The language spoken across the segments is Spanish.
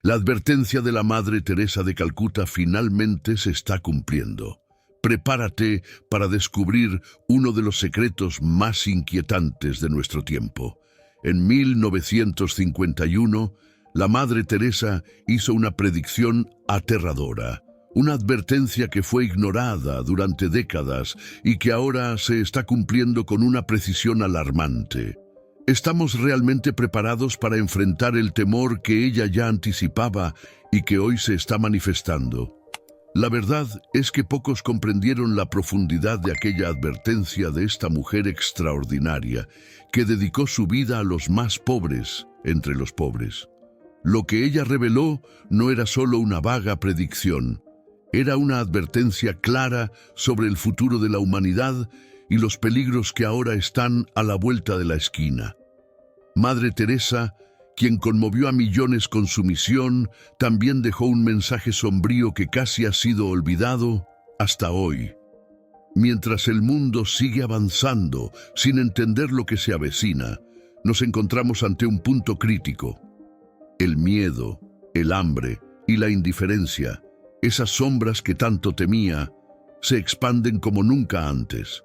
La advertencia de la Madre Teresa de Calcuta finalmente se está cumpliendo. Prepárate para descubrir uno de los secretos más inquietantes de nuestro tiempo. En 1951, la Madre Teresa hizo una predicción aterradora, una advertencia que fue ignorada durante décadas y que ahora se está cumpliendo con una precisión alarmante. ¿Estamos realmente preparados para enfrentar el temor que ella ya anticipaba y que hoy se está manifestando? La verdad es que pocos comprendieron la profundidad de aquella advertencia de esta mujer extraordinaria que dedicó su vida a los más pobres entre los pobres. Lo que ella reveló no era solo una vaga predicción, era una advertencia clara sobre el futuro de la humanidad y los peligros que ahora están a la vuelta de la esquina. Madre Teresa, quien conmovió a millones con su misión, también dejó un mensaje sombrío que casi ha sido olvidado hasta hoy. Mientras el mundo sigue avanzando sin entender lo que se avecina, nos encontramos ante un punto crítico. El miedo, el hambre y la indiferencia, esas sombras que tanto temía, se expanden como nunca antes.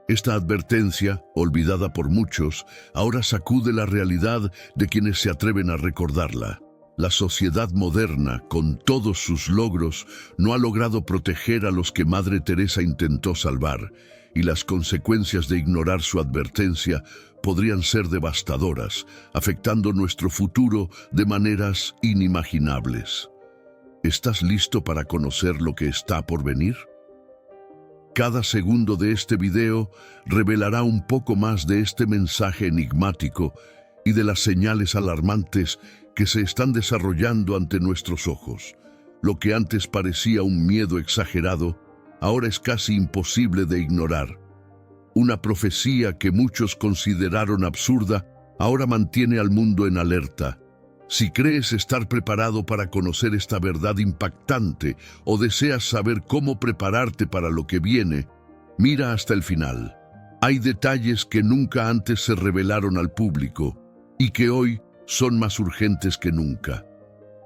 Esta advertencia, olvidada por muchos, ahora sacude la realidad de quienes se atreven a recordarla. La sociedad moderna, con todos sus logros, no ha logrado proteger a los que Madre Teresa intentó salvar, y las consecuencias de ignorar su advertencia podrían ser devastadoras, afectando nuestro futuro de maneras inimaginables. ¿Estás listo para conocer lo que está por venir? Cada segundo de este video revelará un poco más de este mensaje enigmático y de las señales alarmantes que se están desarrollando ante nuestros ojos. Lo que antes parecía un miedo exagerado, ahora es casi imposible de ignorar. Una profecía que muchos consideraron absurda, ahora mantiene al mundo en alerta. Si crees estar preparado para conocer esta verdad impactante o deseas saber cómo prepararte para lo que viene, mira hasta el final. Hay detalles que nunca antes se revelaron al público y que hoy son más urgentes que nunca.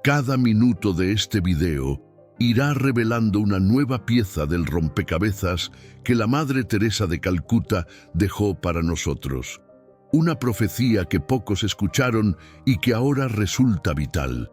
Cada minuto de este video irá revelando una nueva pieza del rompecabezas que la Madre Teresa de Calcuta dejó para nosotros. Una profecía que pocos escucharon y que ahora resulta vital.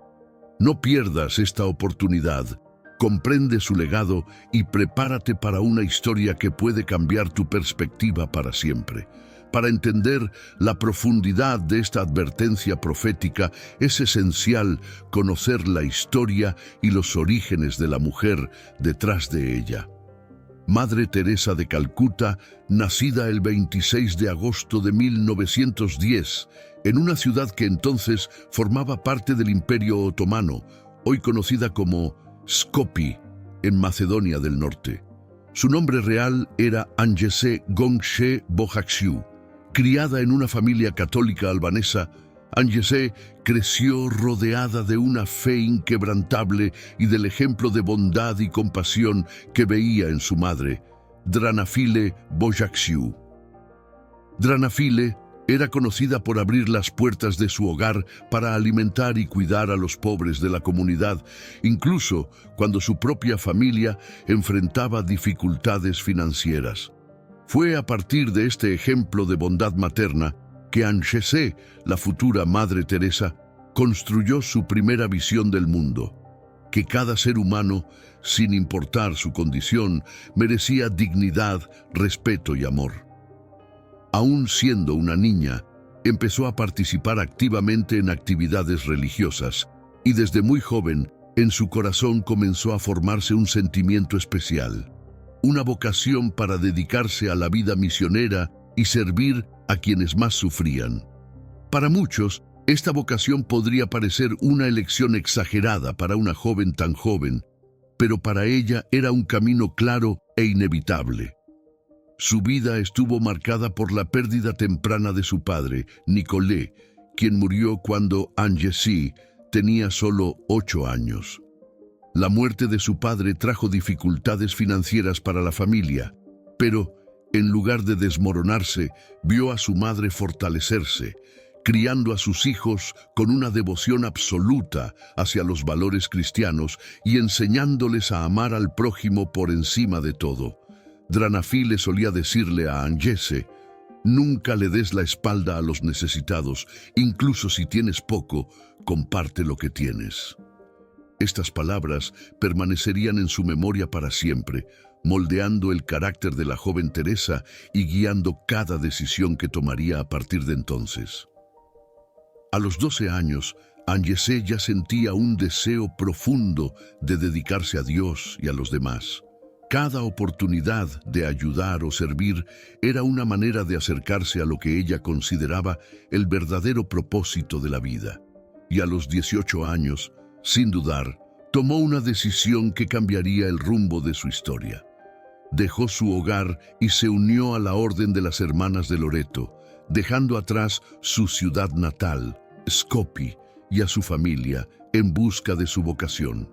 No pierdas esta oportunidad. Comprende su legado y prepárate para una historia que puede cambiar tu perspectiva para siempre. Para entender la profundidad de esta advertencia profética, es esencial conocer la historia y los orígenes de la mujer detrás de ella. Madre Teresa de Calcuta, nacida el 26 de agosto de 1910, en una ciudad que entonces formaba parte del Imperio Otomano, hoy conocida como Skopje, en Macedonia del Norte. Su nombre real era Anjese Gongshe Bojakshiu. Criada en una familia católica albanesa, Anjese creció rodeada de una fe inquebrantable y del ejemplo de bondad y compasión que veía en su madre, Dranafile Bojakshiu. Dranafile era conocida por abrir las puertas de su hogar para alimentar y cuidar a los pobres de la comunidad, incluso cuando su propia familia enfrentaba dificultades financieras. Fue a partir de este ejemplo de bondad materna que Anjese, la futura Madre Teresa, construyó su primera visión del mundo, que cada ser humano, sin importar su condición, merecía dignidad, respeto y amor. Aún siendo una niña, empezó a participar activamente en actividades religiosas y desde muy joven, en su corazón comenzó a formarse un sentimiento especial, una vocación para dedicarse a la vida misionera y servir a quienes más sufrían. Para muchos, esta vocación podría parecer una elección exagerada para una joven tan joven, pero para ella era un camino claro e inevitable. Su vida estuvo marcada por la pérdida temprana de su padre, Nicolé, quien murió cuando Anjesi tenía solo 8 años. La muerte de su padre trajo dificultades financieras para la familia, pero en lugar de desmoronarse, vio a su madre fortalecerse, criando a sus hijos con una devoción absoluta hacia los valores cristianos y enseñándoles a amar al prójimo por encima de todo. Dranafil le solía decirle a Anjese: nunca le des la espalda a los necesitados, incluso si tienes poco, comparte lo que tienes. Estas palabras permanecerían en su memoria para siempre, moldeando el carácter de la joven Teresa y guiando cada decisión que tomaría a partir de entonces. A los 12 años, Anjese ya sentía un deseo profundo de dedicarse a Dios y a los demás. Cada oportunidad de ayudar o servir era una manera de acercarse a lo que ella consideraba el verdadero propósito de la vida. Y a los 18 años, sin dudar, tomó una decisión que cambiaría el rumbo de su historia. Dejó su hogar y se unió a la Orden de las Hermanas de Loreto, dejando atrás su ciudad natal, Skopje, y a su familia en busca de su vocación.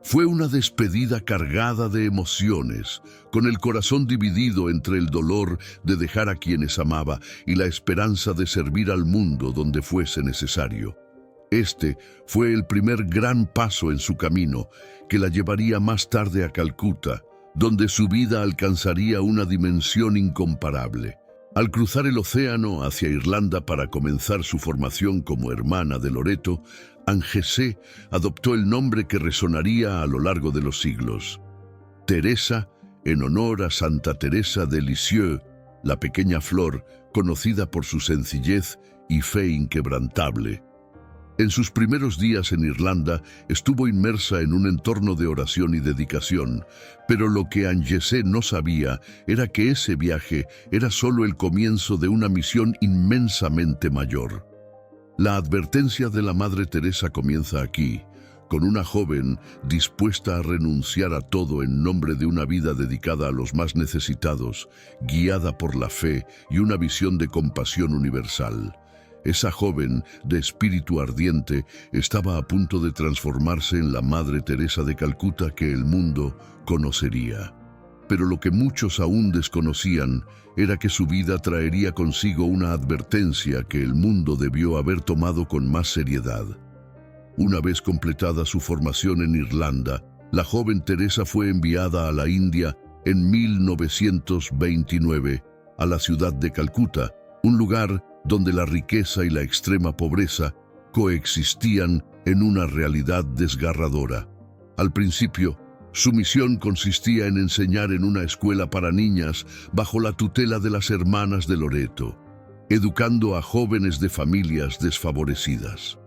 Fue una despedida cargada de emociones, con el corazón dividido entre el dolor de dejar a quienes amaba y la esperanza de servir al mundo donde fuese necesario. Este fue el primer gran paso en su camino, que la llevaría más tarde a Calcuta, donde su vida alcanzaría una dimensión incomparable. Al cruzar el océano hacia Irlanda para comenzar su formación como hermana de Loreto, Anjese adoptó el nombre que resonaría a lo largo de los siglos: Teresa, en honor a Santa Teresa de Lisieux, la pequeña flor conocida por su sencillez y fe inquebrantable. En sus primeros días en Irlanda estuvo inmersa en un entorno de oración y dedicación, pero lo que Anjese no sabía era que ese viaje era solo el comienzo de una misión inmensamente mayor. La advertencia de la Madre Teresa comienza aquí, con una joven dispuesta a renunciar a todo en nombre de una vida dedicada a los más necesitados, guiada por la fe y una visión de compasión universal. Esa joven, de espíritu ardiente, estaba a punto de transformarse en la Madre Teresa de Calcuta que el mundo conocería. Pero lo que muchos aún desconocían era que su vida traería consigo una advertencia que el mundo debió haber tomado con más seriedad. Una vez completada su formación en Irlanda, la joven Teresa fue enviada a la India en 1929, a la ciudad de Calcuta, un lugar donde la riqueza y la extrema pobreza coexistían en una realidad desgarradora. Al principio, su misión consistía en enseñar en una escuela para niñas bajo la tutela de las Hermanas de Loreto, educando a jóvenes de familias desfavorecidas.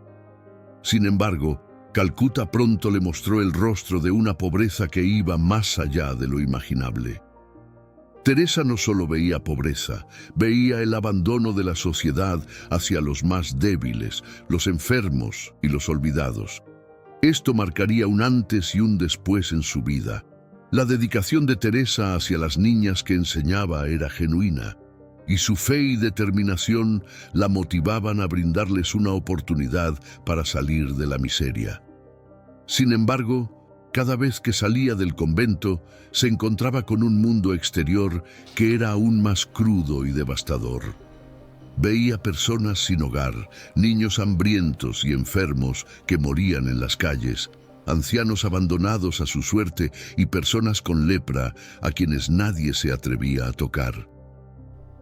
Sin embargo, Calcuta pronto le mostró el rostro de una pobreza que iba más allá de lo imaginable. Teresa no solo veía pobreza, veía el abandono de la sociedad hacia los más débiles, los enfermos y los olvidados. Esto marcaría un antes y un después en su vida. La dedicación de Teresa hacia las niñas que enseñaba era genuina, y su fe y determinación la motivaban a brindarles una oportunidad para salir de la miseria. Sin embargo, cada vez que salía del convento, se encontraba con un mundo exterior que era aún más crudo y devastador. Veía personas sin hogar, niños hambrientos y enfermos que morían en las calles, ancianos abandonados a su suerte y personas con lepra a quienes nadie se atrevía a tocar.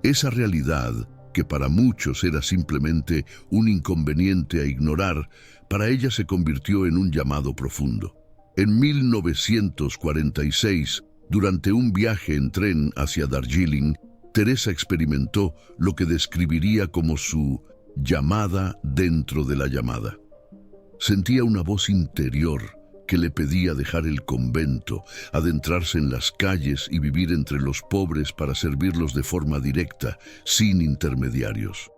Esa realidad, que para muchos era simplemente un inconveniente a ignorar, para ella se convirtió en un llamado profundo. En 1946, durante un viaje en tren hacia Darjeeling, Teresa experimentó lo que describiría como su llamada dentro de la llamada. Sentía una voz interior que le pedía dejar el convento, adentrarse en las calles y vivir entre los pobres para servirlos de forma directa, sin intermediarios.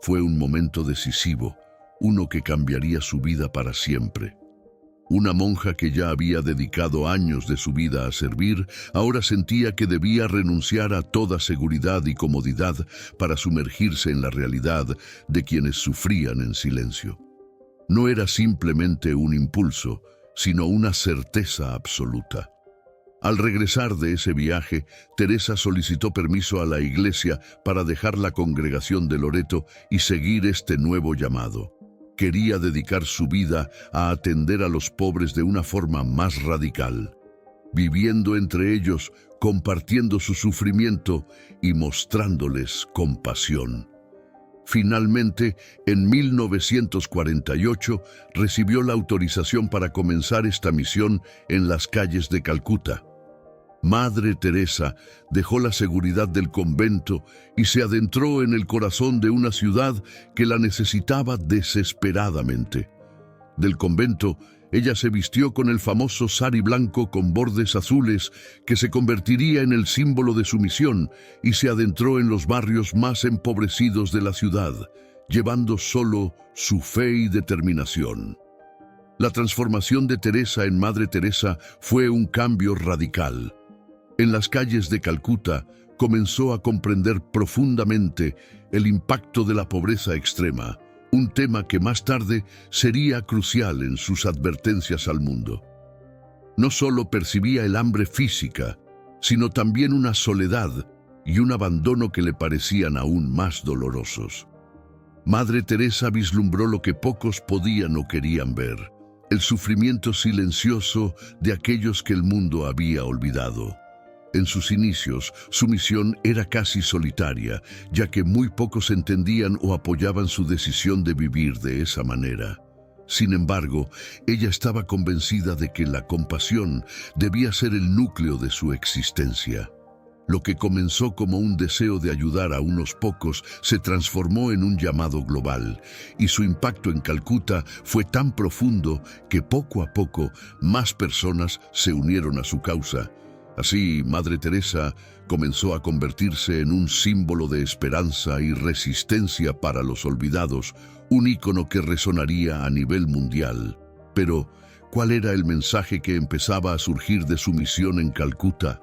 Fue un momento decisivo, uno que cambiaría su vida para siempre. Una monja que ya había dedicado años de su vida a servir, ahora sentía que debía renunciar a toda seguridad y comodidad para sumergirse en la realidad de quienes sufrían en silencio. No era simplemente un impulso, sino una certeza absoluta. Al regresar de ese viaje, Teresa solicitó permiso a la iglesia para dejar la congregación de Loreto y seguir este nuevo llamado. Quería dedicar su vida a atender a los pobres de una forma más radical, viviendo entre ellos, compartiendo su sufrimiento y mostrándoles compasión. Finalmente, en 1948, recibió la autorización para comenzar esta misión en las calles de Calcuta. Madre Teresa dejó la seguridad del convento y se adentró en el corazón de una ciudad que la necesitaba desesperadamente. Del convento, ella se vistió con el famoso sari blanco con bordes azules que se convertiría en el símbolo de su misión y se adentró en los barrios más empobrecidos de la ciudad, llevando solo su fe y determinación. La transformación de Teresa en Madre Teresa fue un cambio radical. En las calles de Calcuta comenzó a comprender profundamente el impacto de la pobreza extrema, un tema que más tarde sería crucial en sus advertencias al mundo. No solo percibía el hambre física, sino también una soledad y un abandono que le parecían aún más dolorosos. Madre Teresa vislumbró lo que pocos podían o querían ver, el sufrimiento silencioso de aquellos que el mundo había olvidado. En sus inicios, su misión era casi solitaria, ya que muy pocos entendían o apoyaban su decisión de vivir de esa manera. Sin embargo, ella estaba convencida de que la compasión debía ser el núcleo de su existencia. Lo que comenzó como un deseo de ayudar a unos pocos se transformó en un llamado global, y su impacto en Calcuta fue tan profundo que poco a poco más personas se unieron a su causa. Así, Madre Teresa comenzó a convertirse en un símbolo de esperanza y resistencia para los olvidados, un ícono que resonaría a nivel mundial. Pero, ¿cuál era el mensaje que empezaba a surgir de su misión en Calcuta?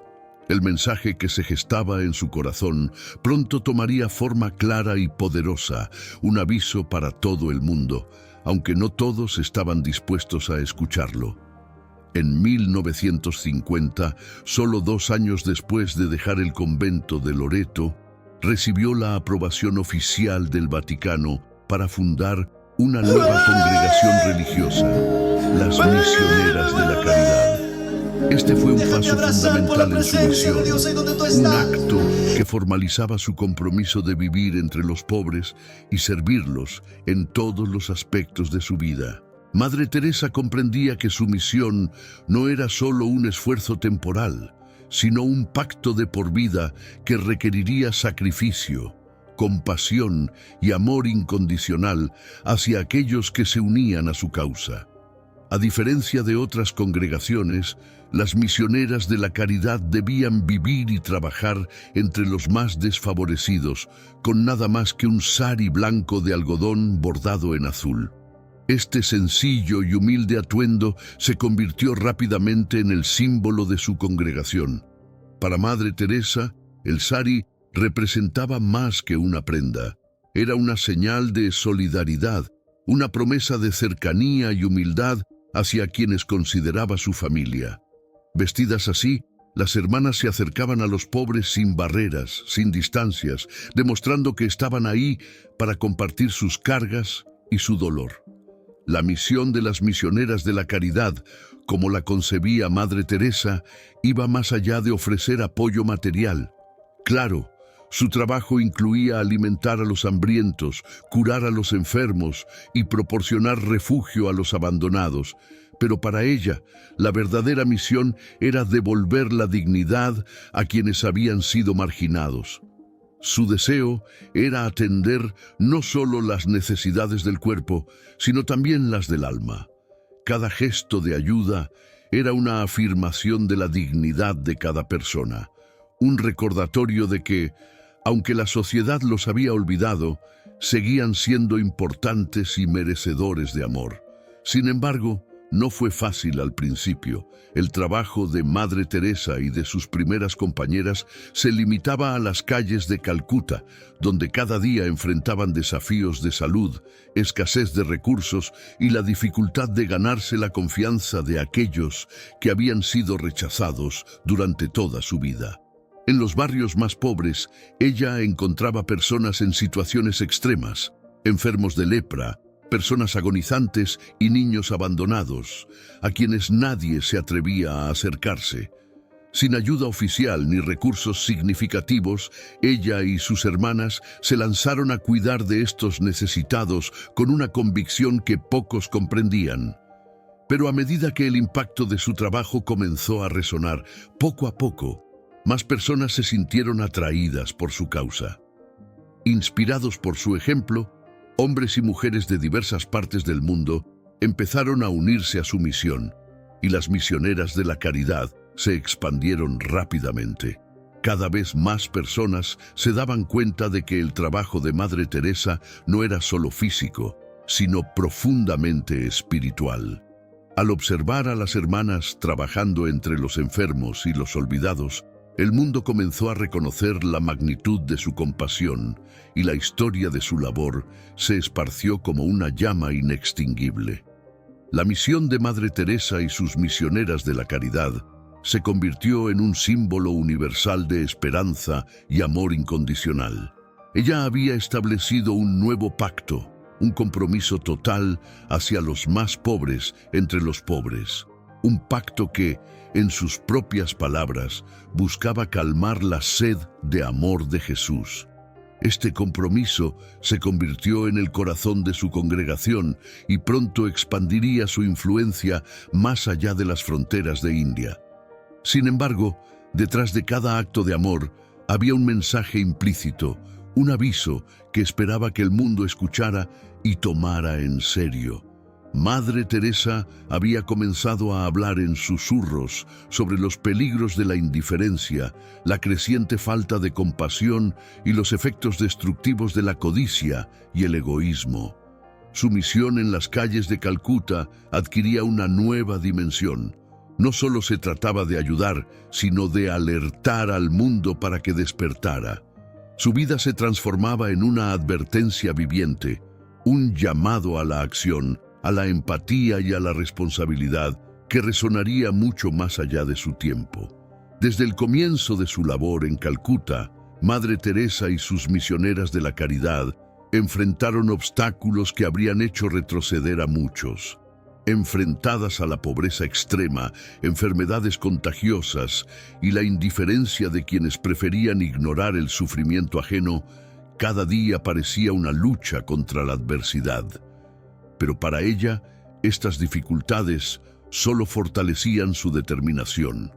El mensaje que se gestaba en su corazón pronto tomaría forma clara y poderosa, un aviso para todo el mundo, aunque no todos estaban dispuestos a escucharlo. En 1950, solo 2 años después de dejar el convento de Loreto, recibió la aprobación oficial del Vaticano para fundar una nueva congregación religiosa, las Misioneras de la Caridad. Este fue un paso fundamental en su misión, un acto que formalizaba su compromiso de vivir entre los pobres y servirlos en todos los aspectos de su vida. Madre Teresa comprendía que su misión no era solo un esfuerzo temporal, sino un pacto de por vida que requeriría sacrificio, compasión y amor incondicional hacia aquellos que se unían a su causa. A diferencia de otras congregaciones, las misioneras de la caridad debían vivir y trabajar entre los más desfavorecidos, con nada más que un sari blanco de algodón bordado en azul. Este sencillo y humilde atuendo se convirtió rápidamente en el símbolo de su congregación. Para Madre Teresa, el sari representaba más que una prenda. Era una señal de solidaridad, una promesa de cercanía y humildad hacia quienes consideraba su familia. Vestidas así, las hermanas se acercaban a los pobres sin barreras, sin distancias, demostrando que estaban ahí para compartir sus cargas y su dolor. La misión de las misioneras de la caridad, como la concebía Madre Teresa, iba más allá de ofrecer apoyo material. Claro, su trabajo incluía alimentar a los hambrientos, curar a los enfermos y proporcionar refugio a los abandonados. Pero para ella, la verdadera misión era devolver la dignidad a quienes habían sido marginados. Su deseo era atender no solo las necesidades del cuerpo, sino también las del alma. Cada gesto de ayuda era una afirmación de la dignidad de cada persona, un recordatorio de que, aunque la sociedad los había olvidado, seguían siendo importantes y merecedores de amor. Sin embargo, No fue fácil al principio. El trabajo de Madre Teresa y de sus primeras compañeras se limitaba a las calles de Calcuta, donde cada día enfrentaban desafíos de salud, escasez de recursos y la dificultad de ganarse la confianza de aquellos que habían sido rechazados durante toda su vida. En los barrios más pobres, ella encontraba personas en situaciones extremas, enfermos de lepra, personas agonizantes y niños abandonados, a quienes nadie se atrevía a acercarse. Sin ayuda oficial ni recursos significativos, ella y sus hermanas se lanzaron a cuidar de estos necesitados con una convicción que pocos comprendían. Pero a medida que el impacto de su trabajo comenzó a resonar, poco a poco, más personas se sintieron atraídas por su causa. Inspirados por su ejemplo, hombres y mujeres de diversas partes del mundo empezaron a unirse a su misión, y las misioneras de la caridad se expandieron rápidamente. Cada vez más personas se daban cuenta de que el trabajo de Madre Teresa no era solo físico, sino profundamente espiritual. Al observar a las hermanas trabajando entre los enfermos y los olvidados, el mundo comenzó a reconocer la magnitud de su compasión y la historia de su labor se esparció como una llama inextinguible. La misión de Madre Teresa y sus misioneras de la caridad se convirtió en un símbolo universal de esperanza y amor incondicional. Ella había establecido un nuevo pacto, un compromiso total hacia los más pobres entre los pobres. Un pacto que, en sus propias palabras, buscaba calmar la sed de amor de Jesús. Este compromiso se convirtió en el corazón de su congregación y pronto expandiría su influencia más allá de las fronteras de India. Sin embargo, detrás de cada acto de amor había un mensaje implícito, un aviso que esperaba que el mundo escuchara y tomara en serio. Madre Teresa había comenzado a hablar en susurros sobre los peligros de la indiferencia, la creciente falta de compasión y los efectos destructivos de la codicia y el egoísmo. Su misión en las calles de Calcuta adquiría una nueva dimensión. No solo se trataba de ayudar, sino de alertar al mundo para que despertara. Su vida se transformaba en una advertencia viviente, un llamado a la acción, a la empatía y a la responsabilidad que resonaría mucho más allá de su tiempo. Desde el comienzo de su labor en Calcuta, Madre Teresa y sus misioneras de la caridad enfrentaron obstáculos que habrían hecho retroceder a muchos. Enfrentadas a la pobreza extrema, enfermedades contagiosas y la indiferencia de quienes preferían ignorar el sufrimiento ajeno, cada día parecía una lucha contra la adversidad. Pero para ella, estas dificultades solo fortalecían su determinación.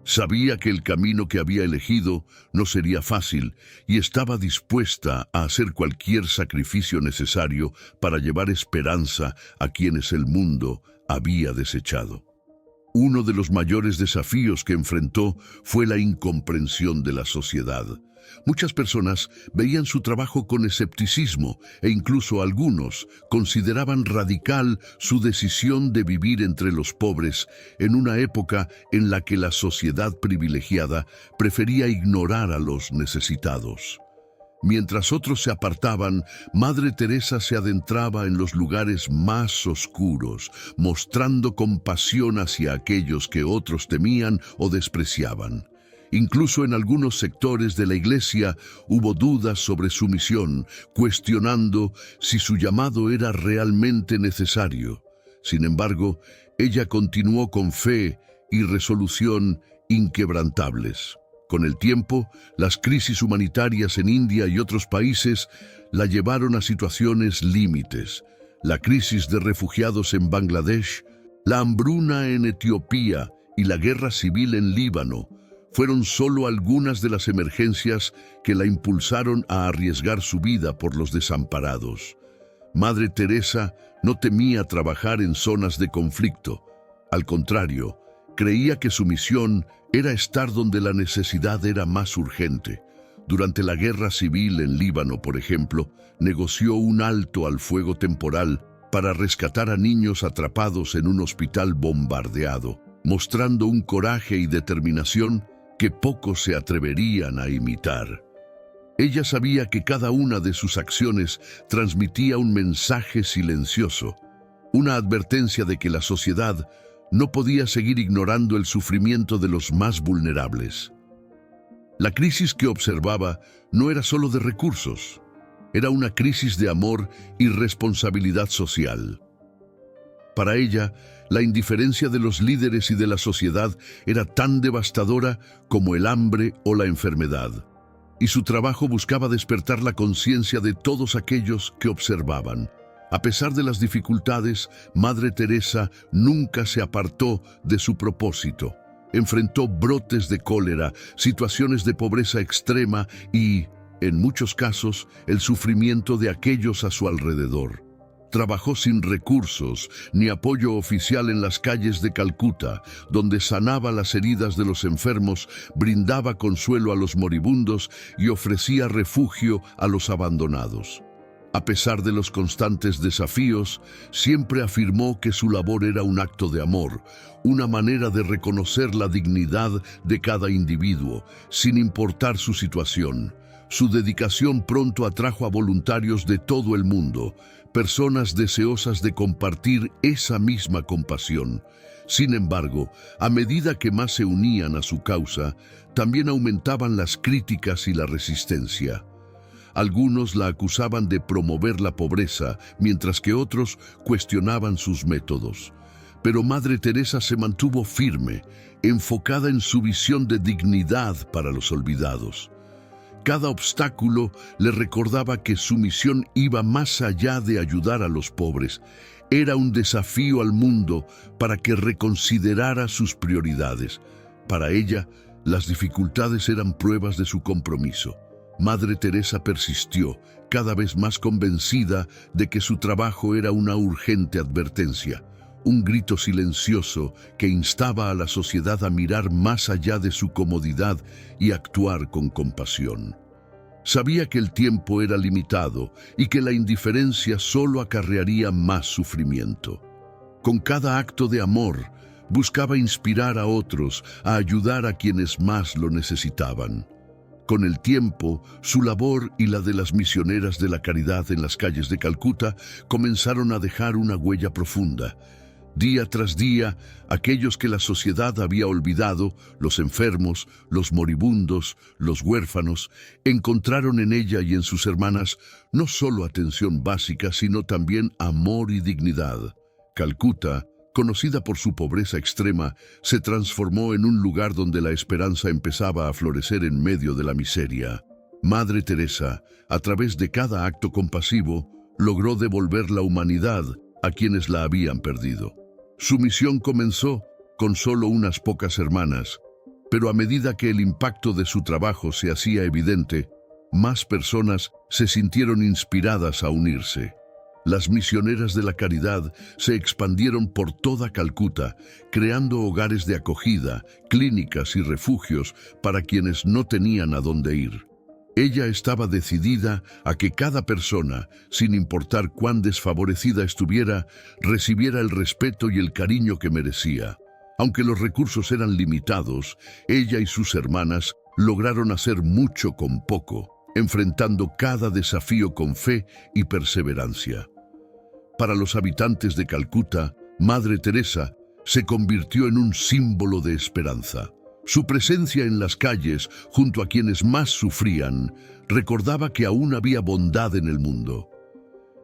Sabía que el camino que había elegido no sería fácil y estaba dispuesta a hacer cualquier sacrificio necesario para llevar esperanza a quienes el mundo había desechado. Uno de los mayores desafíos que enfrentó fue la incomprensión de la sociedad. Muchas personas veían su trabajo con escepticismo e incluso algunos consideraban radical su decisión de vivir entre los pobres en una época en la que la sociedad privilegiada prefería ignorar a los necesitados. Mientras otros se apartaban, Madre Teresa se adentraba en los lugares más oscuros, mostrando compasión hacia aquellos que otros temían o despreciaban. Incluso en algunos sectores de la Iglesia hubo dudas sobre su misión, cuestionando si su llamado era realmente necesario. Sin embargo, ella continuó con fe y resolución inquebrantables. Con el tiempo, las crisis humanitarias en India y otros países la llevaron a situaciones límites. La crisis de refugiados en Bangladesh, la hambruna en Etiopía y la guerra civil en Líbano fueron solo algunas de las emergencias que la impulsaron a arriesgar su vida por los desamparados. Madre Teresa no temía trabajar en zonas de conflicto. Al contrario, creía que su misión era estar donde la necesidad era más urgente. Durante la guerra civil en Líbano, por ejemplo, negoció un alto al fuego temporal para rescatar a niños atrapados en un hospital bombardeado, mostrando un coraje y determinación que pocos se atreverían a imitar. Ella sabía que cada una de sus acciones transmitía un mensaje silencioso, una advertencia de que la sociedad no podía seguir ignorando el sufrimiento de los más vulnerables. La crisis que observaba no era solo de recursos, era una crisis de amor y responsabilidad social. Para ella, la indiferencia de los líderes y de la sociedad era tan devastadora como el hambre o la enfermedad, y su trabajo buscaba despertar la conciencia de todos aquellos que observaban. A pesar de las dificultades, Madre Teresa nunca se apartó de su propósito. Enfrentó brotes de cólera, situaciones de pobreza extrema y, en muchos casos, el sufrimiento de aquellos a su alrededor. Trabajó sin recursos ni apoyo oficial en las calles de Calcuta, donde sanaba las heridas de los enfermos, brindaba consuelo a los moribundos y ofrecía refugio a los abandonados. A pesar de los constantes desafíos, siempre afirmó que su labor era un acto de amor, una manera de reconocer la dignidad de cada individuo, sin importar su situación. Su dedicación pronto atrajo a voluntarios de todo el mundo, personas deseosas de compartir esa misma compasión. Sin embargo, a medida que más se unían a su causa, también aumentaban las críticas y la resistencia. Algunos la acusaban de promover la pobreza, mientras que otros cuestionaban sus métodos. Pero Madre Teresa se mantuvo firme, enfocada en su visión de dignidad para los olvidados. Cada obstáculo le recordaba que su misión iba más allá de ayudar a los pobres. Era un desafío al mundo para que reconsiderara sus prioridades. Para ella, las dificultades eran pruebas de su compromiso. Madre Teresa persistió, cada vez más convencida de que su trabajo era una urgente advertencia, un grito silencioso que instaba a la sociedad a mirar más allá de su comodidad y actuar con compasión. Sabía que el tiempo era limitado y que la indiferencia solo acarrearía más sufrimiento. Con cada acto de amor, buscaba inspirar a otros a ayudar a quienes más lo necesitaban. Con el tiempo, su labor y la de las misioneras de la caridad en las calles de Calcuta comenzaron a dejar una huella profunda. Día tras día, aquellos que la sociedad había olvidado, los enfermos, los moribundos, los huérfanos, encontraron en ella y en sus hermanas no solo atención básica, sino también amor y dignidad. Calcuta, conocida por su pobreza extrema, se transformó en un lugar donde la esperanza empezaba a florecer en medio de la miseria. Madre Teresa, a través de cada acto compasivo, logró devolver la humanidad a quienes la habían perdido. Su misión comenzó con solo unas pocas hermanas, pero a medida que el impacto de su trabajo se hacía evidente, más personas se sintieron inspiradas a unirse. Las misioneras de la caridad se expandieron por toda Calcuta, creando hogares de acogida, clínicas y refugios para quienes no tenían a dónde ir. Ella estaba decidida a que cada persona, sin importar cuán desfavorecida estuviera, recibiera el respeto y el cariño que merecía. Aunque los recursos eran limitados, ella y sus hermanas lograron hacer mucho con poco, enfrentando cada desafío con fe y perseverancia. Para los habitantes de Calcuta, Madre Teresa se convirtió en un símbolo de esperanza. Su presencia en las calles, junto a quienes más sufrían, recordaba que aún había bondad en el mundo.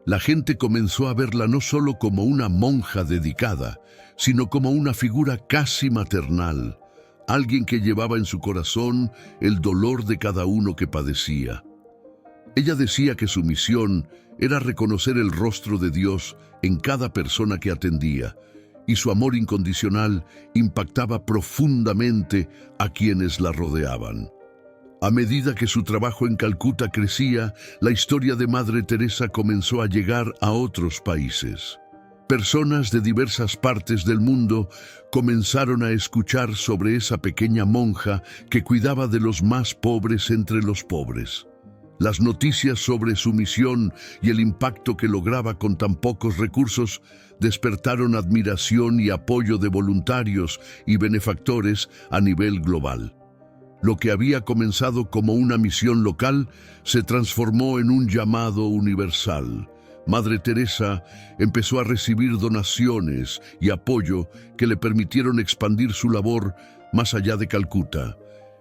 La gente comenzó a verla no solo como una monja dedicada, sino como una figura casi maternal, alguien que llevaba en su corazón el dolor de cada uno que padecía. Ella decía que su misión era reconocer el rostro de Dios en cada persona que atendía, y su amor incondicional impactaba profundamente a quienes la rodeaban. A medida que su trabajo en Calcuta crecía, la historia de Madre Teresa comenzó a llegar a otros países. Personas de diversas partes del mundo comenzaron a escuchar sobre esa pequeña monja que cuidaba de los más pobres entre los pobres. Las noticias sobre su misión y el impacto que lograba con tan pocos recursos despertaron admiración y apoyo de voluntarios y benefactores a nivel global. Lo que había comenzado como una misión local se transformó en un llamado universal. Madre Teresa empezó a recibir donaciones y apoyo que le permitieron expandir su labor más allá de Calcuta.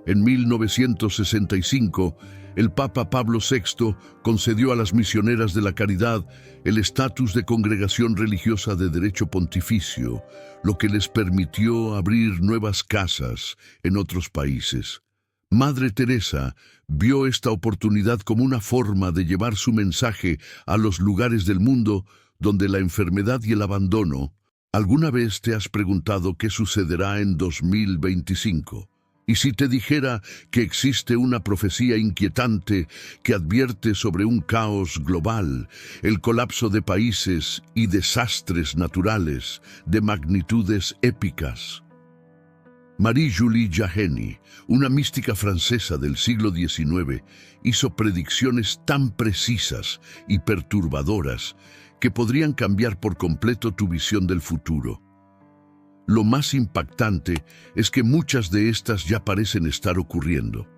En 1965, el Papa Pablo VI concedió a las misioneras de la caridad el estatus de congregación religiosa de derecho pontificio, lo que les permitió abrir nuevas casas en otros países. Madre Teresa vio esta oportunidad como una forma de llevar su mensaje a los lugares del mundo donde la enfermedad y el abandono. ¿Alguna vez te has preguntado qué sucederá en 2025? Y si te dijera que existe una profecía inquietante que advierte sobre un caos global, el colapso de países y desastres naturales de magnitudes épicas. Marie-Julie Jahenny, una mística francesa del siglo XIX, hizo predicciones tan precisas y perturbadoras que podrían cambiar por completo tu visión del futuro. Lo más impactante es que muchas de estas ya parecen estar ocurriendo.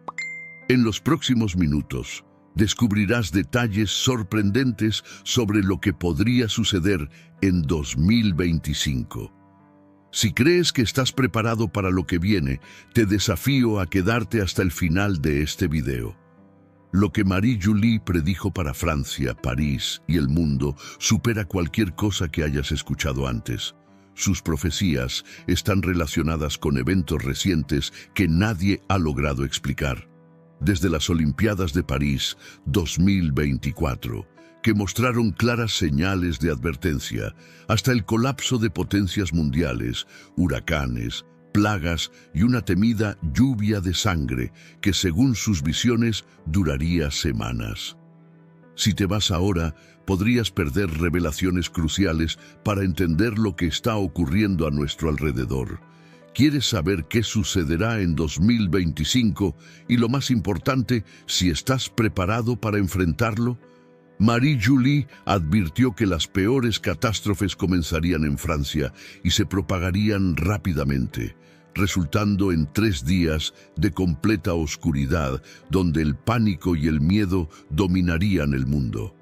En los próximos minutos, descubrirás detalles sorprendentes sobre lo que podría suceder en 2025. Si crees que estás preparado para lo que viene, te desafío a quedarte hasta el final de este video. Lo que Marie-Julie predijo para Francia, París y el mundo supera cualquier cosa que hayas escuchado antes. Sus profecías están relacionadas con eventos recientes que nadie ha logrado explicar. Desde las Olimpiadas de París 2024, que mostraron claras señales de advertencia, hasta el colapso de potencias mundiales, huracanes, plagas y una temida lluvia de sangre que, según sus visiones, duraría semanas. Si te vas ahora, podrías perder revelaciones cruciales para entender lo que está ocurriendo a nuestro alrededor. ¿Quieres saber qué sucederá en 2025 y, lo más importante, si estás preparado para enfrentarlo? Marie-Julie advirtió que las peores catástrofes comenzarían en Francia y se propagarían rápidamente, resultando en 3 días de completa oscuridad, donde el pánico y el miedo dominarían el mundo.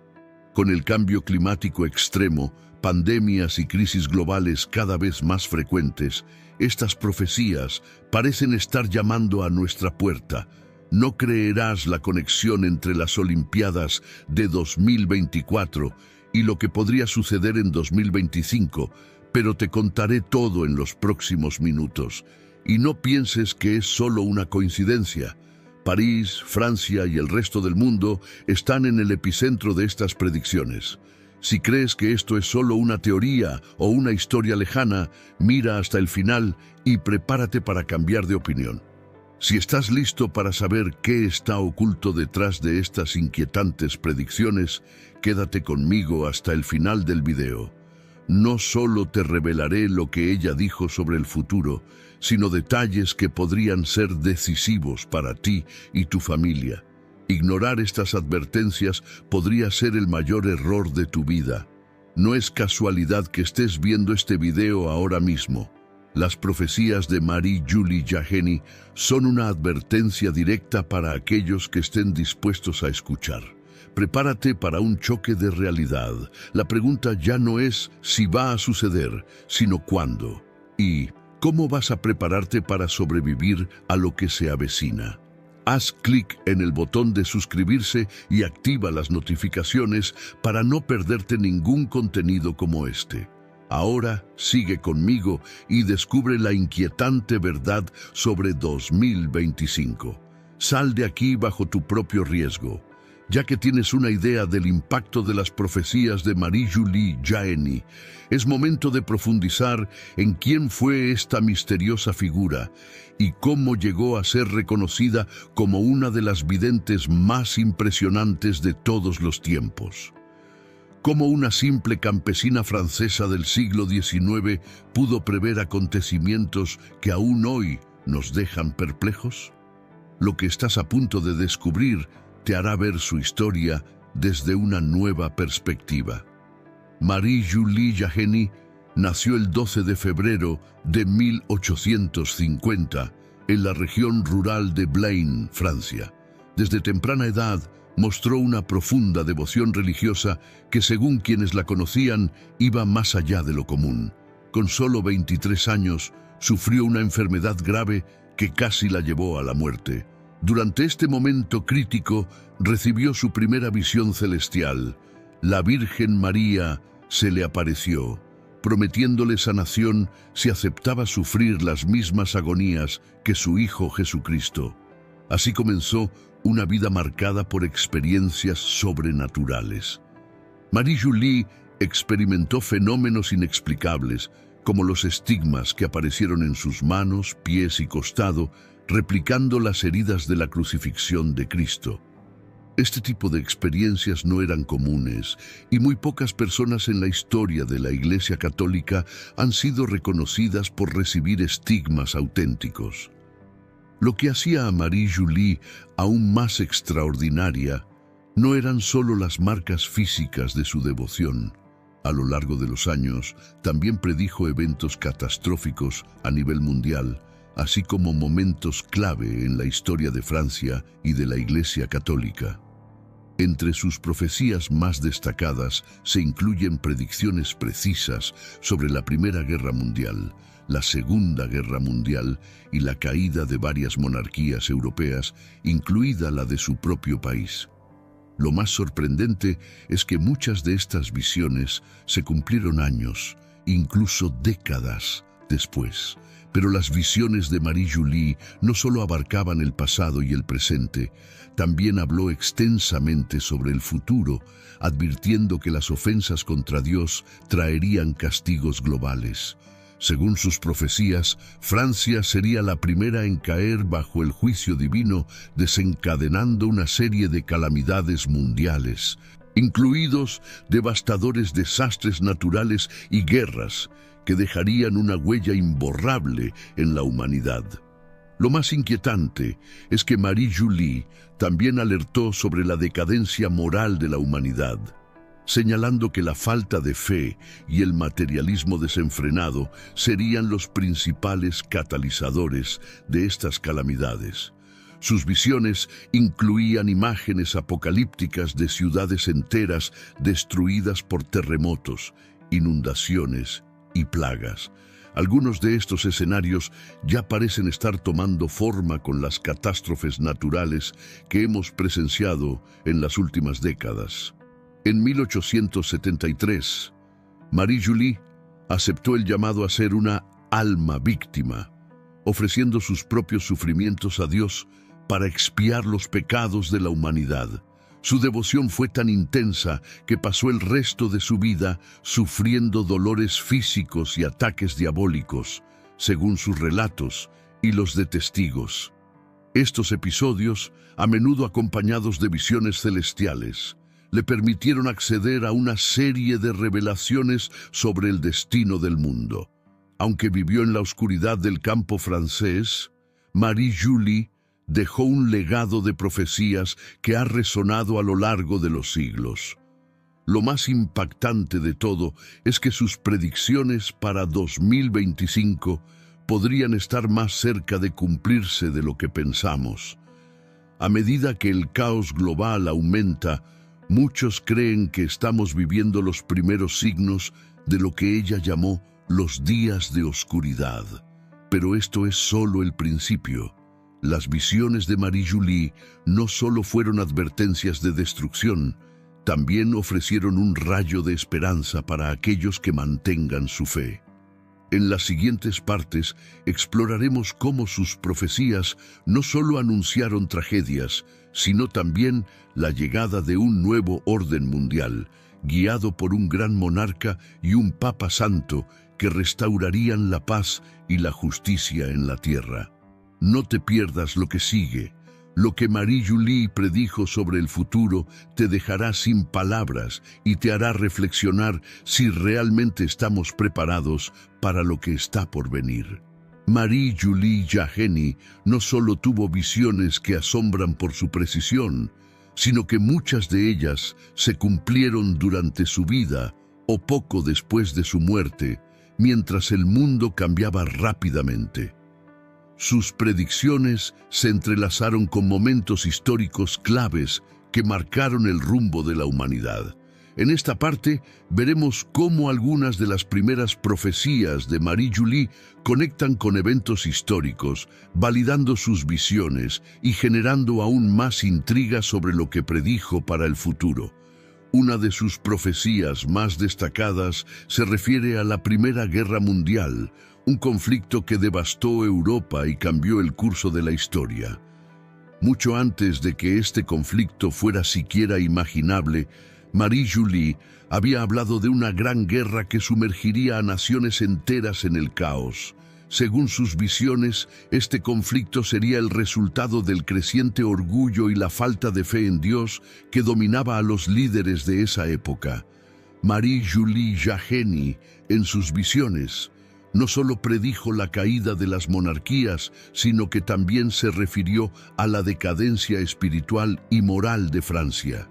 Con el cambio climático extremo, pandemias y crisis globales cada vez más frecuentes, estas profecías parecen estar llamando a nuestra puerta. No creerás la conexión entre las Olimpiadas de 2024 y lo que podría suceder en 2025, pero te contaré todo en los próximos minutos. Y no pienses que es solo una coincidencia. París, Francia y el resto del mundo están en el epicentro de estas predicciones. Si crees que esto es solo una teoría o una historia lejana, mira hasta el final y prepárate para cambiar de opinión. Si estás listo para saber qué está oculto detrás de estas inquietantes predicciones, quédate conmigo hasta el final del video. No solo te revelaré lo que ella dijo sobre el futuro, sino detalles que podrían ser decisivos para ti y tu familia. Ignorar estas advertencias podría ser el mayor error de tu vida. No es casualidad que estés viendo este video ahora mismo. Las profecías de Marie-Julie Jahenny son una advertencia directa para aquellos que estén dispuestos a escuchar. Prepárate para un choque de realidad. La pregunta ya no es si va a suceder, sino cuándo. Y ¿cómo vas a prepararte para sobrevivir a lo que se avecina? Haz clic en el botón de suscribirse y activa las notificaciones para no perderte ningún contenido como este. Ahora sigue conmigo y descubre la inquietante verdad sobre 2025. Sal de aquí bajo tu propio riesgo. Ya que tienes una idea del impacto de las profecías de Marie-Julie Jahenny, es momento de profundizar en quién fue esta misteriosa figura y cómo llegó a ser reconocida como una de las videntes más impresionantes de todos los tiempos. Cómo una simple campesina francesa del siglo XIX pudo prever acontecimientos que aún hoy nos dejan perplejos. Lo que estás a punto de descubrir te hará ver su historia desde una nueva perspectiva. Marie-Julie Jahenny nació el 12 de febrero de 1850 en la región rural de Blaine, Francia. Desde temprana edad mostró una profunda devoción religiosa que, según quienes la conocían, iba más allá de lo común. Con solo 23 años, sufrió una enfermedad grave que casi la llevó a la muerte. Durante este momento crítico, recibió su primera visión celestial. La Virgen María se le apareció, prometiéndole sanación si aceptaba sufrir las mismas agonías que su Hijo Jesucristo. Así comenzó una vida marcada por experiencias sobrenaturales. Marie-Julie experimentó fenómenos inexplicables, como los estigmas que aparecieron en sus manos, pies y costado, replicando las heridas de la crucifixión de Cristo. Este tipo de experiencias no eran comunes, y muy pocas personas en la historia de la Iglesia Católica han sido reconocidas por recibir estigmas auténticos. Lo que hacía a Marie-Julie aún más extraordinaria no eran solo las marcas físicas de su devoción. A lo largo de los años, también predijo eventos catastróficos a nivel mundial, así como momentos clave en la historia de Francia y de la Iglesia Católica. Entre sus profecías más destacadas se incluyen predicciones precisas sobre la Primera Guerra Mundial, la Segunda Guerra Mundial y la caída de varias monarquías europeas, incluida la de su propio país. Lo más sorprendente es que muchas de estas visiones se cumplieron años, incluso décadas después. Pero las visiones de Marie-Julie no solo abarcaban el pasado y el presente, también habló extensamente sobre el futuro, advirtiendo que las ofensas contra Dios traerían castigos globales. Según sus profecías, Francia sería la primera en caer bajo el juicio divino, desencadenando una serie de calamidades mundiales, incluidos devastadores desastres naturales y guerras que dejarían una huella imborrable en la humanidad. Lo más inquietante es que Marie-Julie también alertó sobre la decadencia moral de la humanidad, señalando que la falta de fe y el materialismo desenfrenado serían los principales catalizadores de estas calamidades. Sus visiones incluían imágenes apocalípticas de ciudades enteras destruidas por terremotos, inundaciones y plagas. Algunos de estos escenarios ya parecen estar tomando forma con las catástrofes naturales que hemos presenciado en las últimas décadas. En 1873, Marie-Julie aceptó el llamado a ser una alma víctima, ofreciendo sus propios sufrimientos a Dios para expiar los pecados de la humanidad. Su devoción fue tan intensa que pasó el resto de su vida sufriendo dolores físicos y ataques diabólicos, según sus relatos y los de testigos. Estos episodios, a menudo acompañados de visiones celestiales, le permitieron acceder a una serie de revelaciones sobre el destino del mundo. Aunque vivió en la oscuridad del campo francés, Marie-Julie dejó un legado de profecías que ha resonado a lo largo de los siglos. Lo más impactante de todo es que sus predicciones para 2025 podrían estar más cerca de cumplirse de lo que pensamos. A medida que el caos global aumenta, muchos creen que estamos viviendo los primeros signos de lo que ella llamó los días de oscuridad. Pero esto es solo el principio. Las visiones de Marie-Julie no solo fueron advertencias de destrucción, también ofrecieron un rayo de esperanza para aquellos que mantengan su fe. En las siguientes partes exploraremos cómo sus profecías no solo anunciaron tragedias, sino también la llegada de un nuevo orden mundial, guiado por un gran monarca y un papa santo que restaurarían la paz y la justicia en la tierra. No te pierdas lo que sigue. Lo que Marie-Julie predijo sobre el futuro te dejará sin palabras y te hará reflexionar si realmente estamos preparados para lo que está por venir. Marie-Julie Jahenny no solo tuvo visiones que asombran por su precisión, sino que muchas de ellas se cumplieron durante su vida o poco después de su muerte, mientras el mundo cambiaba rápidamente. Sus predicciones se entrelazaron con momentos históricos claves que marcaron el rumbo de la humanidad. En esta parte veremos cómo algunas de las primeras profecías de Marie-Julie conectan con eventos históricos, validando sus visiones y generando aún más intriga sobre lo que predijo para el futuro. Una de sus profecías más destacadas se refiere a la Primera Guerra Mundial, un conflicto que devastó Europa y cambió el curso de la historia. Mucho antes de que este conflicto fuera siquiera imaginable, Marie-Julie había hablado de una gran guerra que sumergiría a naciones enteras en el caos. Según sus visiones, este conflicto sería el resultado del creciente orgullo y la falta de fe en Dios que dominaba a los líderes de esa época. Marie-Julie Jahenny, en sus visiones, no solo predijo la caída de las monarquías, sino que también se refirió a la decadencia espiritual y moral de Francia.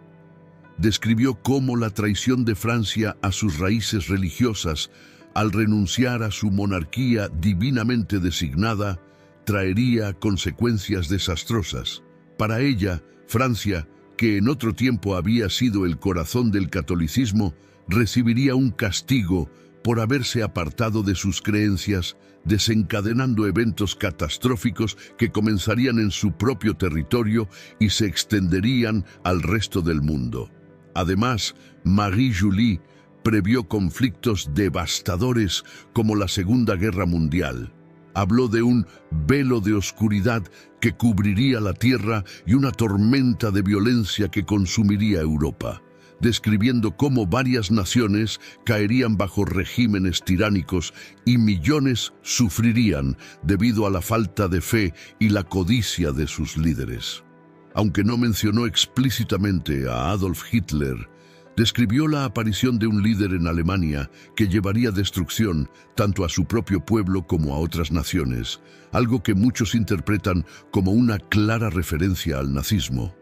Describió cómo la traición de Francia a sus raíces religiosas, al renunciar a su monarquía divinamente designada, traería consecuencias desastrosas. Para ella, Francia, que en otro tiempo había sido el corazón del catolicismo, recibiría un castigo por haberse apartado de sus creencias, desencadenando eventos catastróficos que comenzarían en su propio territorio y se extenderían al resto del mundo. Además, Marie-Julie previó conflictos devastadores como la Segunda Guerra Mundial. Habló de un velo de oscuridad que cubriría la tierra y una tormenta de violencia que consumiría Europa, describiendo cómo varias naciones caerían bajo regímenes tiránicos y millones sufrirían debido a la falta de fe y la codicia de sus líderes. Aunque no mencionó explícitamente a Adolf Hitler, describió la aparición de un líder en Alemania que llevaría destrucción tanto a su propio pueblo como a otras naciones, algo que muchos interpretan como una clara referencia al nazismo.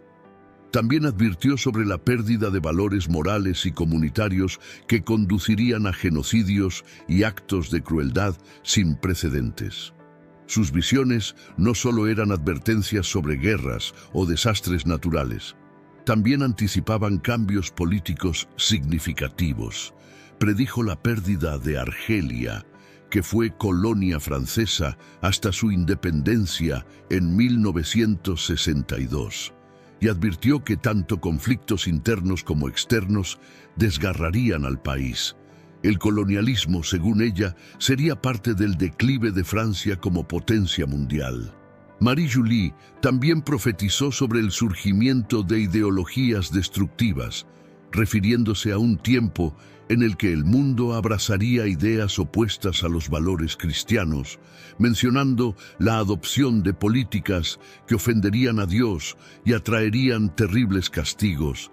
También advirtió sobre la pérdida de valores morales y comunitarios que conducirían a genocidios y actos de crueldad sin precedentes. Sus visiones no solo eran advertencias sobre guerras o desastres naturales, también anticipaban cambios políticos significativos. Predijo la pérdida de Argelia, que fue colonia francesa hasta su independencia en 1962, y advirtió que tanto conflictos internos como externos desgarrarían al país. El colonialismo, según ella, sería parte del declive de Francia como potencia mundial. Marie-Julie también profetizó sobre el surgimiento de ideologías destructivas, refiriéndose a un tiempo en el que el mundo abrazaría ideas opuestas a los valores cristianos, mencionando la adopción de políticas que ofenderían a Dios y atraerían terribles castigos,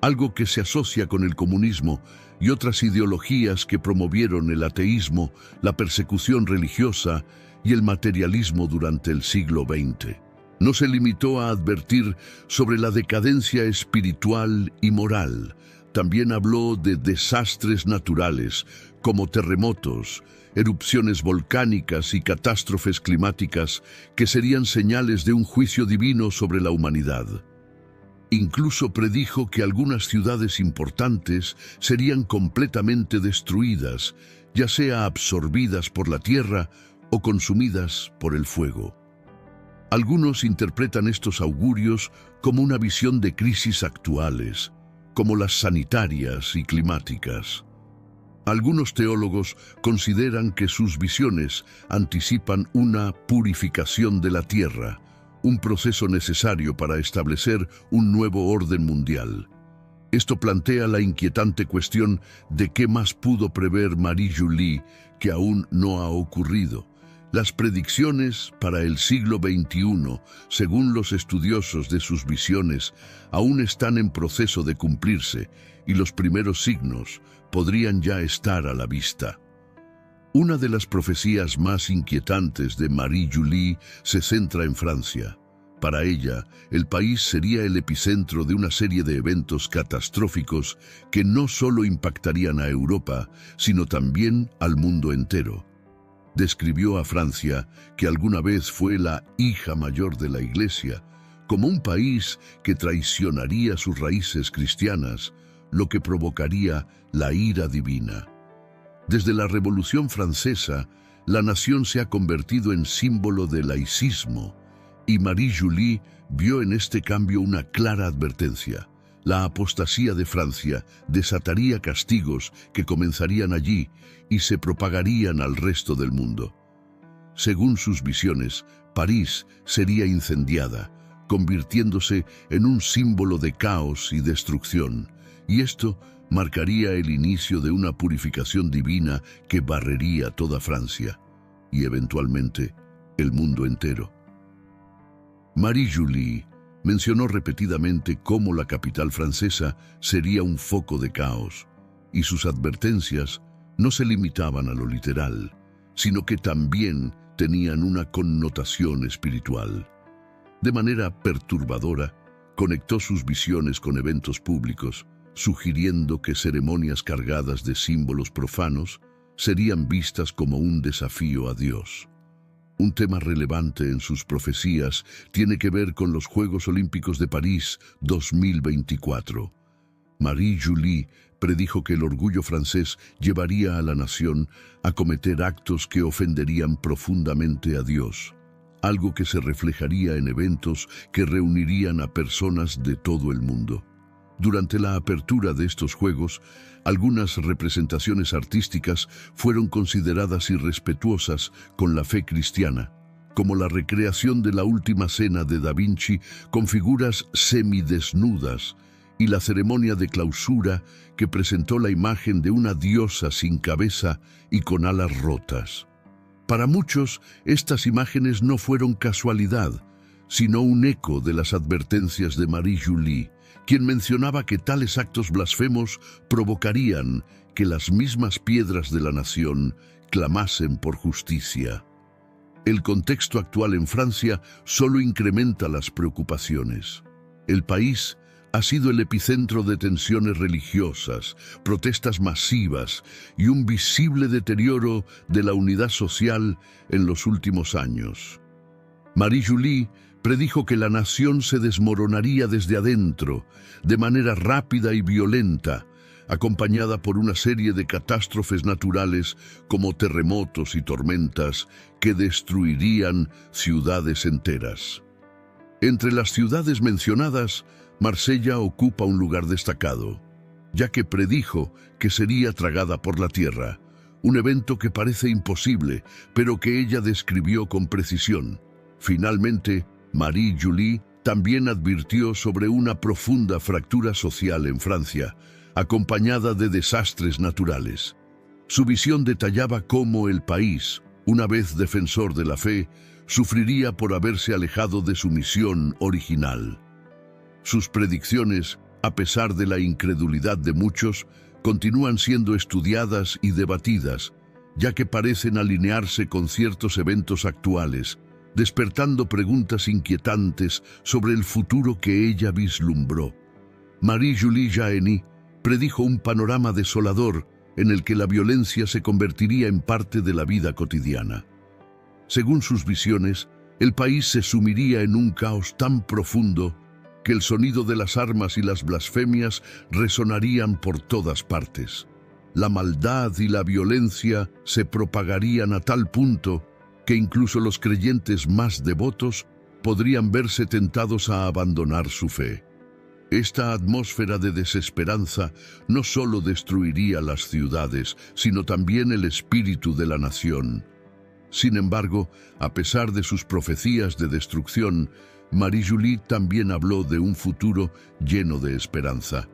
algo que se asocia con el comunismo y otras ideologías que promovieron el ateísmo, la persecución religiosa y el materialismo durante el siglo XX. No se limitó a advertir sobre la decadencia espiritual y moral. También habló de desastres naturales como terremotos, erupciones volcánicas y catástrofes climáticas que serían señales de un juicio divino sobre la humanidad. Incluso predijo que algunas ciudades importantes serían completamente destruidas, ya sea absorbidas por la tierra o consumidas por el fuego. Algunos interpretan estos augurios como una visión de crisis actuales, como las sanitarias y climáticas. Algunos teólogos consideran que sus visiones anticipan una purificación de la tierra, un proceso necesario para establecer un nuevo orden mundial. Esto plantea la inquietante cuestión de qué más pudo prever Marie-Julie que aún no ha ocurrido. Las predicciones para el siglo XXI, según los estudiosos de sus visiones, aún están en proceso de cumplirse y los primeros signos podrían ya estar a la vista. Una de las profecías más inquietantes de Marie-Julie se centra en Francia. Para ella, el país sería el epicentro de una serie de eventos catastróficos que no solo impactarían a Europa, sino también al mundo entero. Describió a Francia, que alguna vez fue la hija mayor de la Iglesia, como un país que traicionaría sus raíces cristianas, lo que provocaría la ira divina. Desde la Revolución Francesa, la nación se ha convertido en símbolo del laicismo, y Marie-Julie vio en este cambio una clara advertencia. La apostasía de Francia desataría castigos que comenzarían allí y se propagarían al resto del mundo. Según sus visiones, París sería incendiada, convirtiéndose en un símbolo de caos y destrucción, y esto marcaría el inicio de una purificación divina que barrería toda Francia y eventualmente el mundo entero. Marie-Julie mencionó repetidamente cómo la capital francesa sería un foco de caos, y sus advertencias no se limitaban a lo literal, sino que también tenían una connotación espiritual. De manera perturbadora, conectó sus visiones con eventos públicos, sugiriendo que ceremonias cargadas de símbolos profanos serían vistas como un desafío a Dios. Un tema relevante en sus profecías tiene que ver con los Juegos Olímpicos de París 2024. Marie-Julie predijo que el orgullo francés llevaría a la nación a cometer actos que ofenderían profundamente a Dios, algo que se reflejaría en eventos que reunirían a personas de todo el mundo. Durante la apertura de estos Juegos, algunas representaciones artísticas fueron consideradas irrespetuosas con la fe cristiana, como la recreación de la Última Cena de Da Vinci con figuras semidesnudas y la ceremonia de clausura que presentó la imagen de una diosa sin cabeza y con alas rotas. Para muchos, estas imágenes no fueron casualidad, sino un eco de las advertencias de Marie-Julie, quien mencionaba que tales actos blasfemos provocarían que las mismas piedras de la nación clamasen por justicia. El contexto actual en Francia solo incrementa las preocupaciones. El país ha sido el epicentro de tensiones religiosas, protestas masivas y un visible deterioro de la unidad social en los últimos años. Marie-Julie predijo que la nación se desmoronaría desde adentro, de manera rápida y violenta, acompañada por una serie de catástrofes naturales como terremotos y tormentas que destruirían ciudades enteras. Entre las ciudades mencionadas, Marsella ocupa un lugar destacado, ya que predijo que sería tragada por la tierra, un evento que parece imposible, pero que ella describió con precisión. Finalmente, Marie-Julie también advirtió sobre una profunda fractura social en Francia, acompañada de desastres naturales. Su visión detallaba cómo el país, una vez defensor de la fe, sufriría por haberse alejado de su misión original. Sus predicciones, a pesar de la incredulidad de muchos, continúan siendo estudiadas y debatidas, ya que parecen alinearse con ciertos eventos actuales, despertando preguntas inquietantes sobre el futuro que ella vislumbró. Marie-Julie Jahenny predijo un panorama desolador en el que la violencia se convertiría en parte de la vida cotidiana. Según sus visiones, el país se sumiría en un caos tan profundo que el sonido de las armas y las blasfemias resonarían por todas partes. La maldad y la violencia se propagarían a tal punto que incluso los creyentes más devotos podrían verse tentados a abandonar su fe. Esta atmósfera de desesperanza no solo destruiría las ciudades, sino también el espíritu de la nación. Sin embargo, a pesar de sus profecías de destrucción, Marie-Julie también habló de un futuro lleno de esperanza.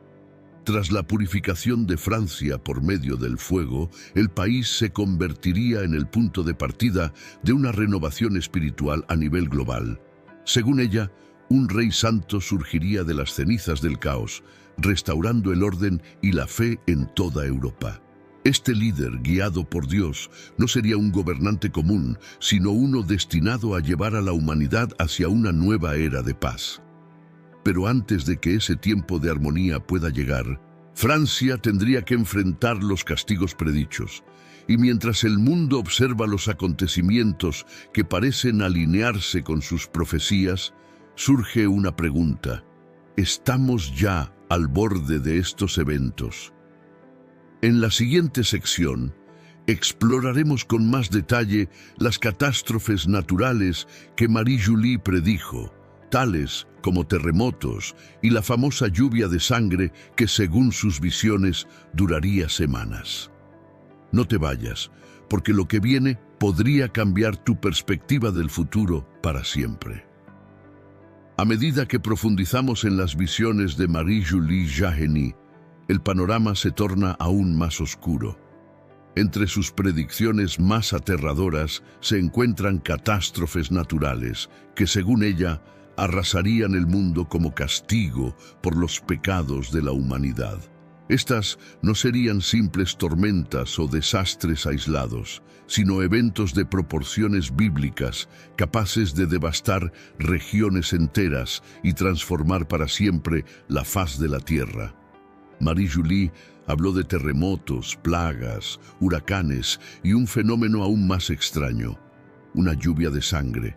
Tras la purificación de Francia por medio del fuego, el país se convertiría en el punto de partida de una renovación espiritual a nivel global. Según ella, un rey santo surgiría de las cenizas del caos, restaurando el orden y la fe en toda Europa. Este líder, guiado por Dios, no sería un gobernante común, sino uno destinado a llevar a la humanidad hacia una nueva era de paz. Pero antes de que ese tiempo de armonía pueda llegar, Francia tendría que enfrentar los castigos predichos. Y mientras el mundo observa los acontecimientos que parecen alinearse con sus profecías, surge una pregunta: ¿estamos ya al borde de estos eventos? En la siguiente sección, exploraremos con más detalle las catástrofes naturales que Marie-Julie predijo, tales como terremotos y la famosa lluvia de sangre que, según sus visiones, duraría semanas. No te vayas, porque lo que viene podría cambiar tu perspectiva del futuro para siempre. A medida que profundizamos en las visiones de Marie-Julie Jahenny, el panorama se torna aún más oscuro. Entre sus predicciones más aterradoras se encuentran catástrofes naturales que, según ella, arrasarían el mundo como castigo por los pecados de la humanidad. Estas no serían simples tormentas o desastres aislados, sino eventos de proporciones bíblicas capaces de devastar regiones enteras y transformar para siempre la faz de la tierra. Marie-Julie habló de terremotos, plagas, huracanes y un fenómeno aún más extraño: una lluvia de sangre.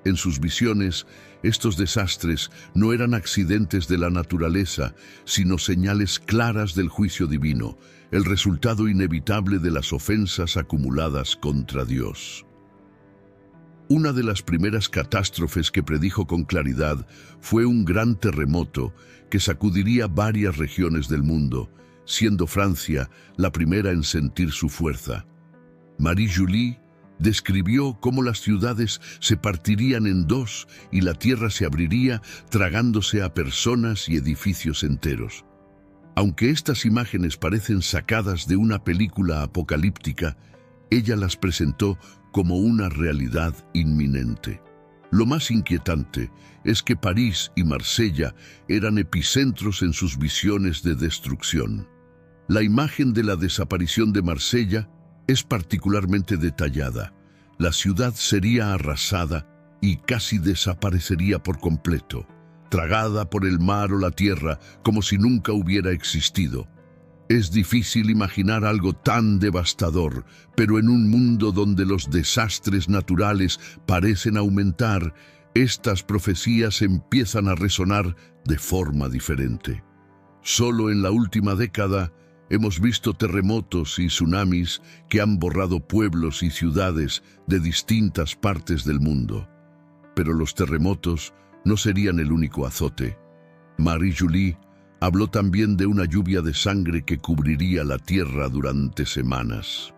En sus visiones, estos desastres no eran accidentes de la naturaleza, sino señales claras del juicio divino, el resultado inevitable de las ofensas acumuladas contra Dios. Una de las primeras catástrofes que predijo con claridad fue un gran terremoto que sacudiría varias regiones del mundo, siendo Francia la primera en sentir su fuerza. Marie-Julie describió cómo las ciudades se partirían en dos y la tierra se abriría, tragándose a personas y edificios enteros. Aunque estas imágenes parecen sacadas de una película apocalíptica, ella las presentó como una realidad inminente. Lo más inquietante es que París y Marsella eran epicentros en sus visiones de destrucción. La imagen de la desaparición de Marsella es particularmente detallada. La ciudad sería arrasada y casi desaparecería por completo, tragada por el mar o la tierra como si nunca hubiera existido. Es difícil imaginar algo tan devastador, pero en un mundo donde los desastres naturales parecen aumentar, estas profecías empiezan a resonar de forma diferente. Solo en la última década hemos visto terremotos y tsunamis que han borrado pueblos y ciudades de distintas partes del mundo. Pero los terremotos no serían el único azote. Marie-Julie habló también de una lluvia de sangre que cubriría la tierra durante semanas.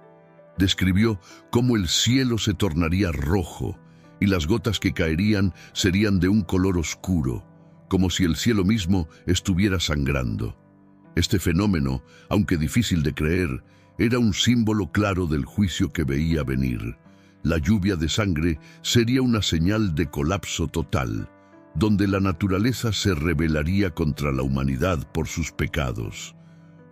Describió cómo el cielo se tornaría rojo y las gotas que caerían serían de un color oscuro, como si el cielo mismo estuviera sangrando. Este fenómeno, aunque difícil de creer, era un símbolo claro del juicio que veía venir. La lluvia de sangre sería una señal de colapso total, donde la naturaleza se rebelaría contra la humanidad por sus pecados.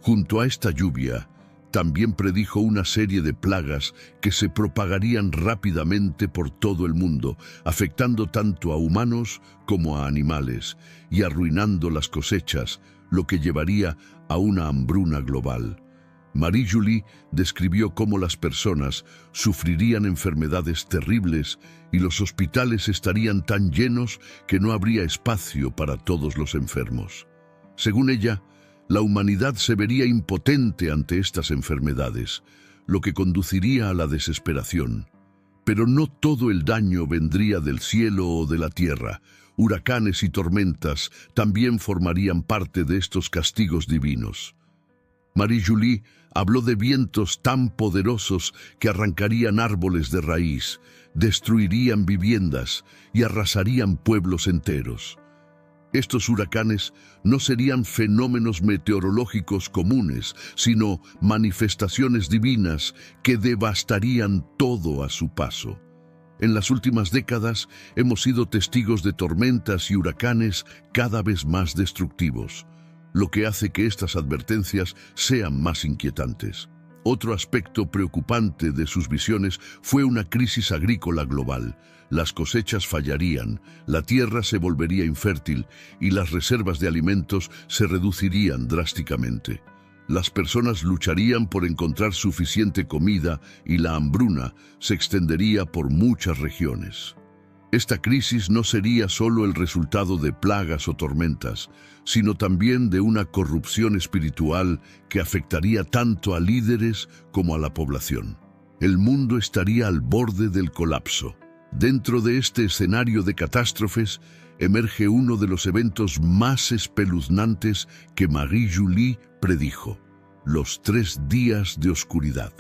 Junto a esta lluvia, también predijo una serie de plagas que se propagarían rápidamente por todo el mundo, afectando tanto a humanos como a animales y arruinando las cosechas, lo que llevaría a una hambruna global. Marie-Julie describió cómo las personas sufrirían enfermedades terribles y los hospitales estarían tan llenos que no habría espacio para todos los enfermos. Según ella, la humanidad se vería impotente ante estas enfermedades, lo que conduciría a la desesperación. Pero no todo el daño vendría del cielo o de la tierra. Huracanes y tormentas también formarían parte de estos castigos divinos. Marie-Julie habló de vientos tan poderosos que arrancarían árboles de raíz, destruirían viviendas y arrasarían pueblos enteros. Estos huracanes no serían fenómenos meteorológicos comunes, sino manifestaciones divinas que devastarían todo a su paso. En las últimas décadas hemos sido testigos de tormentas y huracanes cada vez más destructivos, lo que hace que estas advertencias sean más inquietantes. Otro aspecto preocupante de sus visiones fue una crisis agrícola global. Las cosechas fallarían, la tierra se volvería infértil y las reservas de alimentos se reducirían drásticamente. Las personas lucharían por encontrar suficiente comida y la hambruna se extendería por muchas regiones. Esta crisis no sería solo el resultado de plagas o tormentas, sino también de una corrupción espiritual que afectaría tanto a líderes como a la población. El mundo estaría al borde del colapso. Dentro de este escenario de catástrofes, emerge uno de los eventos más espeluznantes que Marie-Julie predijo: los 3 días de oscuridad.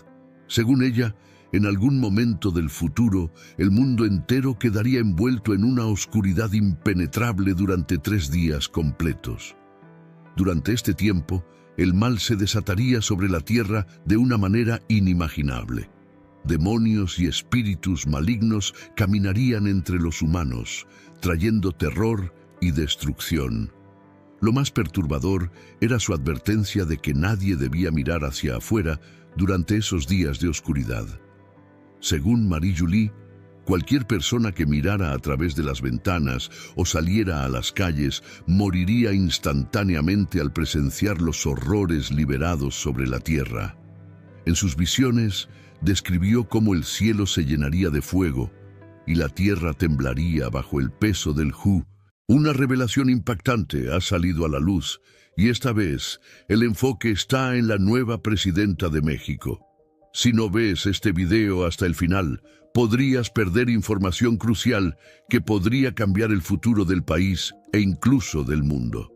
Según ella, en algún momento del futuro, el mundo entero quedaría envuelto en una oscuridad impenetrable durante 3 días completos. Durante este tiempo, el mal se desataría sobre la tierra de una manera inimaginable. Demonios y espíritus malignos caminarían entre los humanos, trayendo terror y destrucción. Lo más perturbador era su advertencia de que nadie debía mirar hacia afuera durante esos días de oscuridad. Según Marie-Julie, cualquier persona que mirara a través de las ventanas o saliera a las calles moriría instantáneamente al presenciar los horrores liberados sobre la tierra. En sus visiones, describió cómo el cielo se llenaría de fuego y la tierra temblaría bajo el peso del Hu. Una revelación impactante ha salido a la luz, y esta vez el enfoque está en la nueva presidenta de México. Si no ves este video hasta el final, podrías perder información crucial que podría cambiar el futuro del país e incluso del mundo.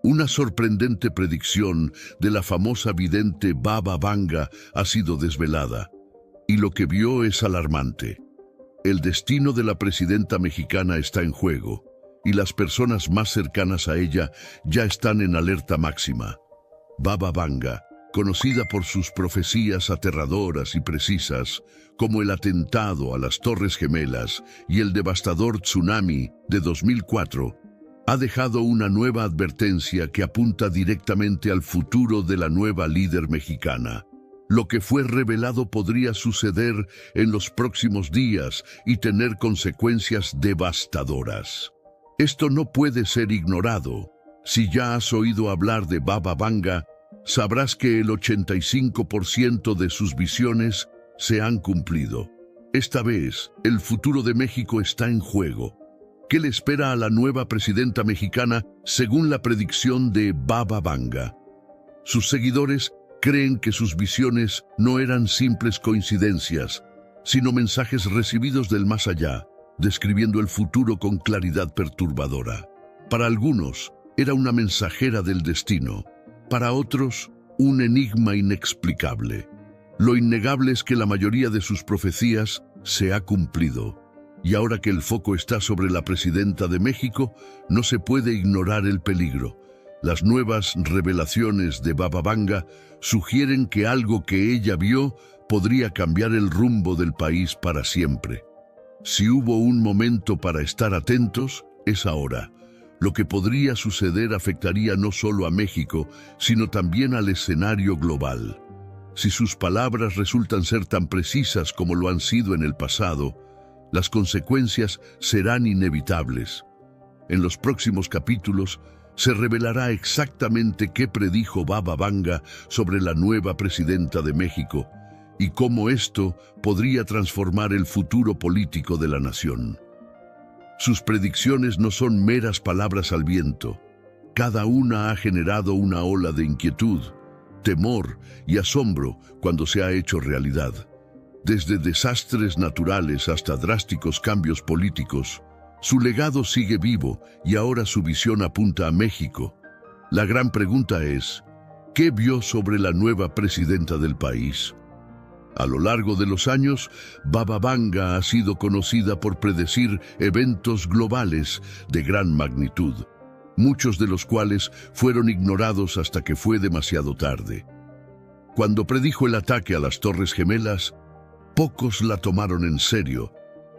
Una sorprendente predicción de la famosa vidente Baba Vanga ha sido desvelada, y lo que vio es alarmante. El destino de la presidenta mexicana está en juego, y las personas más cercanas a ella ya están en alerta máxima. Baba Vanga, conocida por sus profecías aterradoras y precisas, como el atentado a las Torres Gemelas y el devastador tsunami de 2004, ha dejado una nueva advertencia que apunta directamente al futuro de la nueva líder mexicana. Lo que fue revelado podría suceder en los próximos días y tener consecuencias devastadoras. Esto no puede ser ignorado. Si ya has oído hablar de Baba Vanga, sabrás que el 85% de sus visiones se han cumplido. Esta vez, el futuro de México está en juego. ¿Qué le espera a la nueva presidenta mexicana según la predicción de Baba Vanga? Sus seguidores creen que sus visiones no eran simples coincidencias, sino mensajes recibidos del más allá, describiendo el futuro con claridad perturbadora. Para algunos, era una mensajera del destino. Para otros, un enigma inexplicable. Lo innegable es que la mayoría de sus profecías se ha cumplido. Y ahora que el foco está sobre la presidenta de México, no se puede ignorar el peligro. Las nuevas revelaciones de Baba Vanga sugieren que algo que ella vio podría cambiar el rumbo del país para siempre. Si hubo un momento para estar atentos, es ahora. Lo que podría suceder afectaría no solo a México, sino también al escenario global. Si sus palabras resultan ser tan precisas como lo han sido en el pasado, las consecuencias serán inevitables. En los próximos capítulos se revelará exactamente qué predijo Baba Vanga sobre la nueva presidenta de México y cómo esto podría transformar el futuro político de la nación. Sus predicciones no son meras palabras al viento. Cada una ha generado una ola de inquietud, temor y asombro cuando se ha hecho realidad. Desde desastres naturales hasta drásticos cambios políticos, su legado sigue vivo y ahora su visión apunta a México. La gran pregunta es, ¿qué vio sobre la nueva presidenta del país? A lo largo de los años, Baba Vanga ha sido conocida por predecir eventos globales de gran magnitud, muchos de los cuales fueron ignorados hasta que fue demasiado tarde. Cuando predijo el ataque a las Torres Gemelas, pocos la tomaron en serio,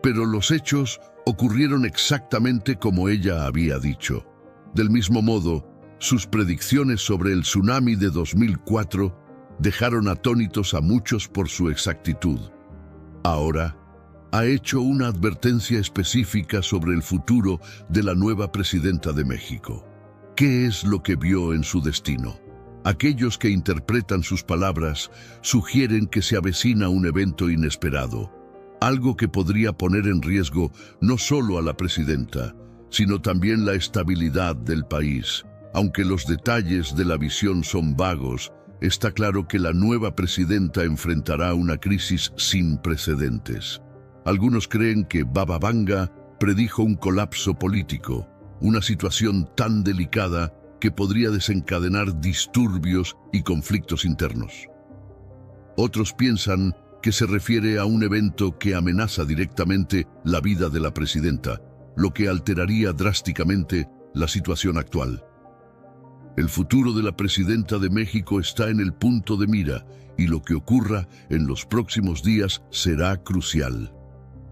pero los hechos ocurrieron exactamente como ella había dicho. Del mismo modo, sus predicciones sobre el tsunami de 2004 dejaron atónitos a muchos por su exactitud. Ahora, ha hecho una advertencia específica sobre el futuro de la nueva presidenta de México. ¿Qué es lo que vio en su destino? Aquellos que interpretan sus palabras sugieren que se avecina un evento inesperado, algo que podría poner en riesgo no solo a la presidenta, sino también la estabilidad del país. Aunque los detalles de la visión son vagos, está claro que la nueva presidenta enfrentará una crisis sin precedentes. Algunos creen que Baba Vanga predijo un colapso político, una situación tan delicada que podría desencadenar disturbios y conflictos internos. Otros piensan que se refiere a un evento que amenaza directamente la vida de la presidenta, lo que alteraría drásticamente la situación actual. El futuro de la presidenta de México está en el punto de mira y lo que ocurra en los próximos días será crucial.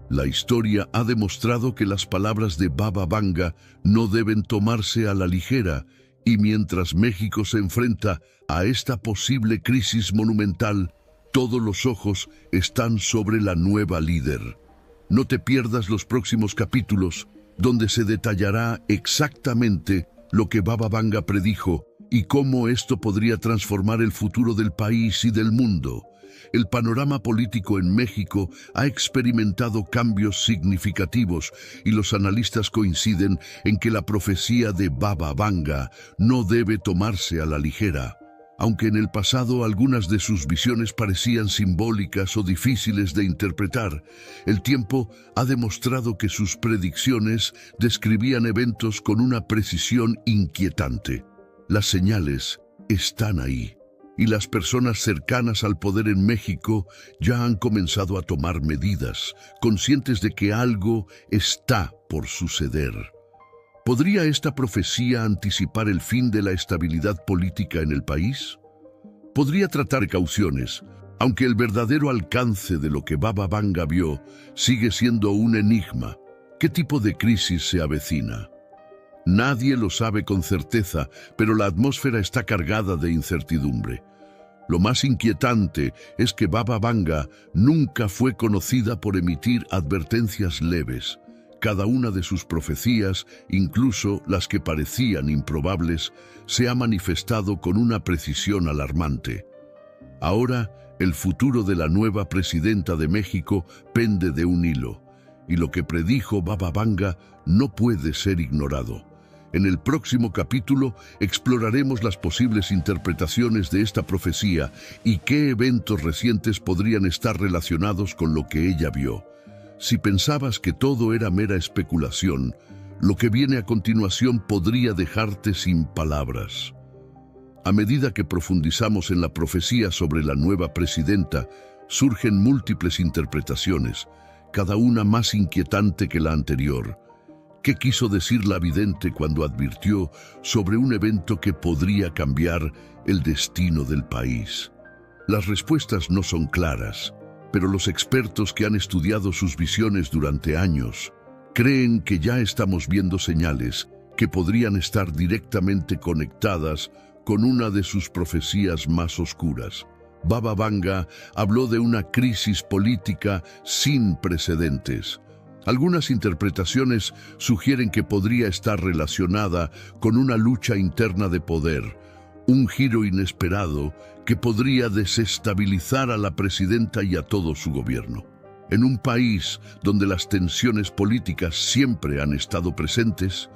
La historia ha demostrado que las palabras de Baba Vanga no deben tomarse a la ligera y mientras México se enfrenta a esta posible crisis monumental, todos los ojos están sobre la nueva líder. No te pierdas los próximos capítulos donde se detallará exactamente lo que Baba Vanga predijo y cómo esto podría transformar el futuro del país y del mundo. El panorama político en México ha experimentado cambios significativos y los analistas coinciden en que la profecía de Baba Vanga no debe tomarse a la ligera. Aunque en el pasado algunas de sus visiones parecían simbólicas o difíciles de interpretar, el tiempo ha demostrado que sus predicciones describían eventos con una precisión inquietante. Las señales están ahí, y las personas cercanas al poder en México ya han comenzado a tomar medidas, conscientes de que algo está por suceder. ¿Podría esta profecía anticipar el fin de la estabilidad política en el país? Podría tratar precauciones, aunque el verdadero alcance de lo que Baba Vanga vio sigue siendo un enigma. ¿Qué tipo de crisis se avecina? Nadie lo sabe con certeza, pero la atmósfera está cargada de incertidumbre. Lo más inquietante es que Baba Vanga nunca fue conocida por emitir advertencias leves. Cada una de sus profecías, incluso las que parecían improbables, se ha manifestado con una precisión alarmante. Ahora, el futuro de la nueva presidenta de México pende de un hilo, y lo que predijo Baba Vanga no puede ser ignorado. En el próximo capítulo exploraremos las posibles interpretaciones de esta profecía y qué eventos recientes podrían estar relacionados con lo que ella vio. Si pensabas que todo era mera especulación, lo que viene a continuación podría dejarte sin palabras. A medida que profundizamos en la profecía sobre la nueva presidenta, surgen múltiples interpretaciones, cada una más inquietante que la anterior. ¿Qué quiso decir la vidente cuando advirtió sobre un evento que podría cambiar el destino del país? Las respuestas no son claras, pero los expertos que han estudiado sus visiones durante años creen que ya estamos viendo señales que podrían estar directamente conectadas con una de sus profecías más oscuras. Baba Vanga habló de una crisis política sin precedentes. Algunas interpretaciones sugieren que podría estar relacionada con una lucha interna de poder, un giro inesperado que podría desestabilizar a la presidenta y a todo su gobierno. En un país donde las tensiones políticas siempre han estado presentes,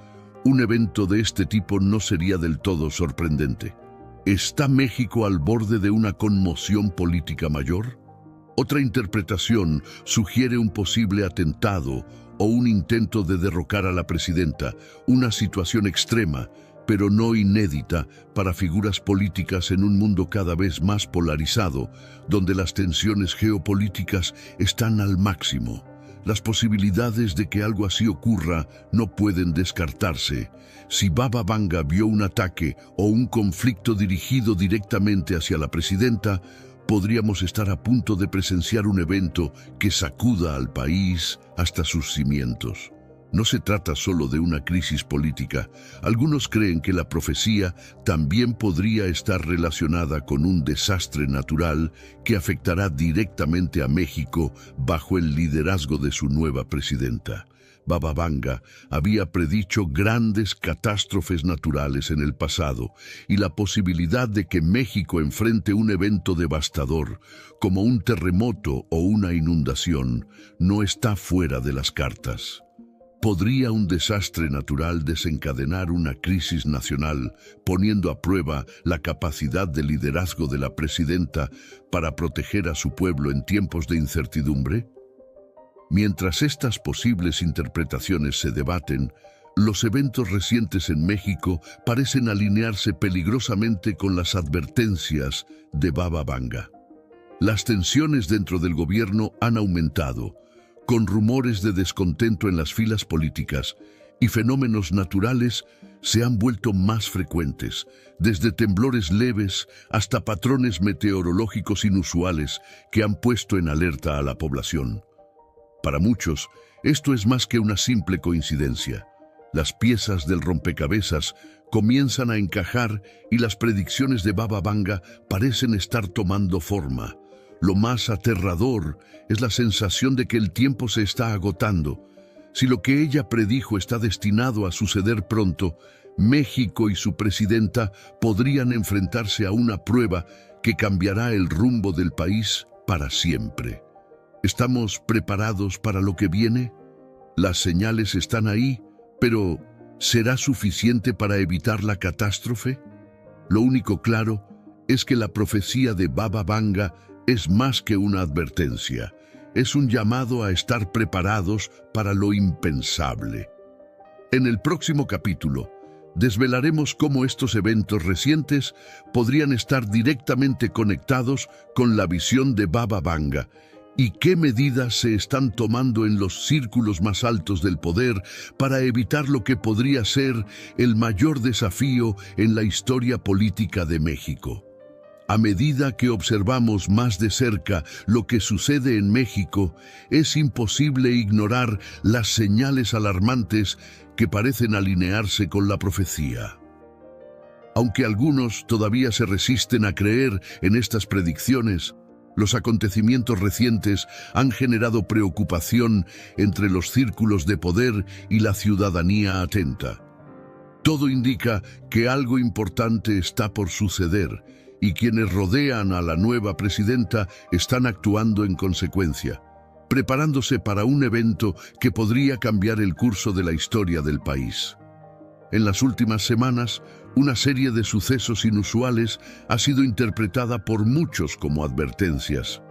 un evento de este tipo no sería del todo sorprendente. ¿Está México al borde de una conmoción política mayor? Otra interpretación sugiere un posible atentado o un intento de derrocar a la presidenta, una situación extrema, pero no inédita para figuras políticas en un mundo cada vez más polarizado, donde las tensiones geopolíticas están al máximo. Las posibilidades de que algo así ocurra no pueden descartarse. Si Baba Vanga vio un ataque o un conflicto dirigido directamente hacia la presidenta, podríamos estar a punto de presenciar un evento que sacuda al país hasta sus cimientos. No se trata solo de una crisis política. Algunos creen que la profecía también podría estar relacionada con un desastre natural que afectará directamente a México bajo el liderazgo de su nueva presidenta. Baba Vanga había predicho grandes catástrofes naturales en el pasado y la posibilidad de que México enfrente un evento devastador, como un terremoto o una inundación, no está fuera de las cartas. ¿Podría un desastre natural desencadenar una crisis nacional, poniendo a prueba la capacidad de liderazgo de la presidenta para proteger a su pueblo en tiempos de incertidumbre? Mientras estas posibles interpretaciones se debaten, los eventos recientes en México parecen alinearse peligrosamente con las advertencias de Baba Vanga. Las tensiones dentro del gobierno han aumentado, con rumores de descontento en las filas políticas, y fenómenos naturales se han vuelto más frecuentes, desde temblores leves hasta patrones meteorológicos inusuales que han puesto en alerta a la población. Para muchos, esto es más que una simple coincidencia. Las piezas del rompecabezas comienzan a encajar y las predicciones de Baba Vanga parecen estar tomando forma. Lo más aterrador es la sensación de que el tiempo se está agotando. Si lo que ella predijo está destinado a suceder pronto, México y su presidenta podrían enfrentarse a una prueba que cambiará el rumbo del país para siempre. ¿Estamos preparados para lo que viene? Las señales están ahí, pero ¿será suficiente para evitar la catástrofe? Lo único claro es que la profecía de Baba Vanga es más que una advertencia, es un llamado a estar preparados para lo impensable. En el próximo capítulo, desvelaremos cómo estos eventos recientes podrían estar directamente conectados con la visión de Baba Vanga y qué medidas se están tomando en los círculos más altos del poder para evitar lo que podría ser el mayor desafío en la historia política de México. A medida que observamos más de cerca lo que sucede en México, es imposible ignorar las señales alarmantes que parecen alinearse con la profecía. Aunque algunos todavía se resisten a creer en estas predicciones, los acontecimientos recientes han generado preocupación entre los círculos de poder y la ciudadanía atenta. Todo indica que algo importante está por suceder, y quienes rodean a la nueva presidenta están actuando en consecuencia, preparándose para un evento que podría cambiar el curso de la historia del país. En las últimas semanas, una serie de sucesos inusuales ha sido interpretada por muchos como advertencias.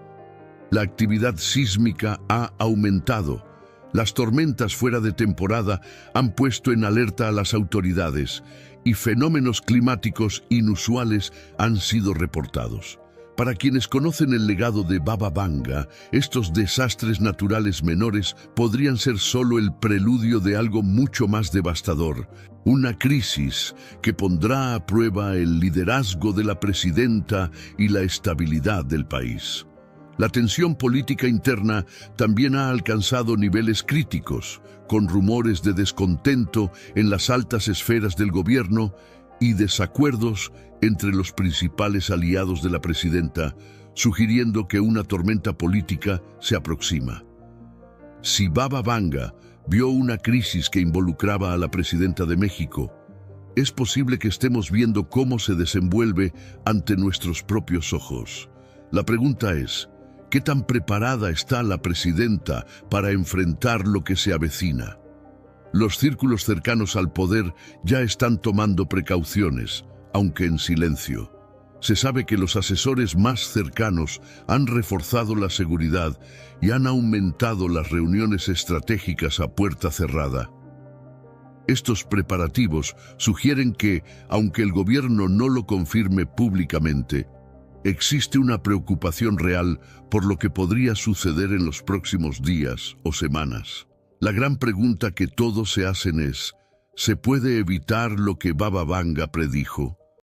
La actividad sísmica ha aumentado. Las tormentas fuera de temporada han puesto en alerta a las autoridades y fenómenos climáticos inusuales han sido reportados. Para quienes conocen el legado de Baba Vanga, estos desastres naturales menores podrían ser solo el preludio de algo mucho más devastador, una crisis que pondrá a prueba el liderazgo de la presidenta y la estabilidad del país. La tensión política interna también ha alcanzado niveles críticos, con rumores de descontento en las altas esferas del gobierno y desacuerdos entre los principales aliados de la presidenta, sugiriendo que una tormenta política se aproxima. Si Baba Vanga vio una crisis que involucraba a la presidenta de México, es posible que estemos viendo cómo se desenvuelve ante nuestros propios ojos. La pregunta es, ¿qué tan preparada está la presidenta para enfrentar lo que se avecina? Los círculos cercanos al poder ya están tomando precauciones, aunque en silencio. Se sabe que los asesores más cercanos han reforzado la seguridad y han aumentado las reuniones estratégicas a puerta cerrada. Estos preparativos sugieren que, aunque el gobierno no lo confirme públicamente, existe una preocupación real por lo que podría suceder en los próximos días o semanas. La gran pregunta que todos se hacen es, ¿se puede evitar lo que Baba Vanga predijo?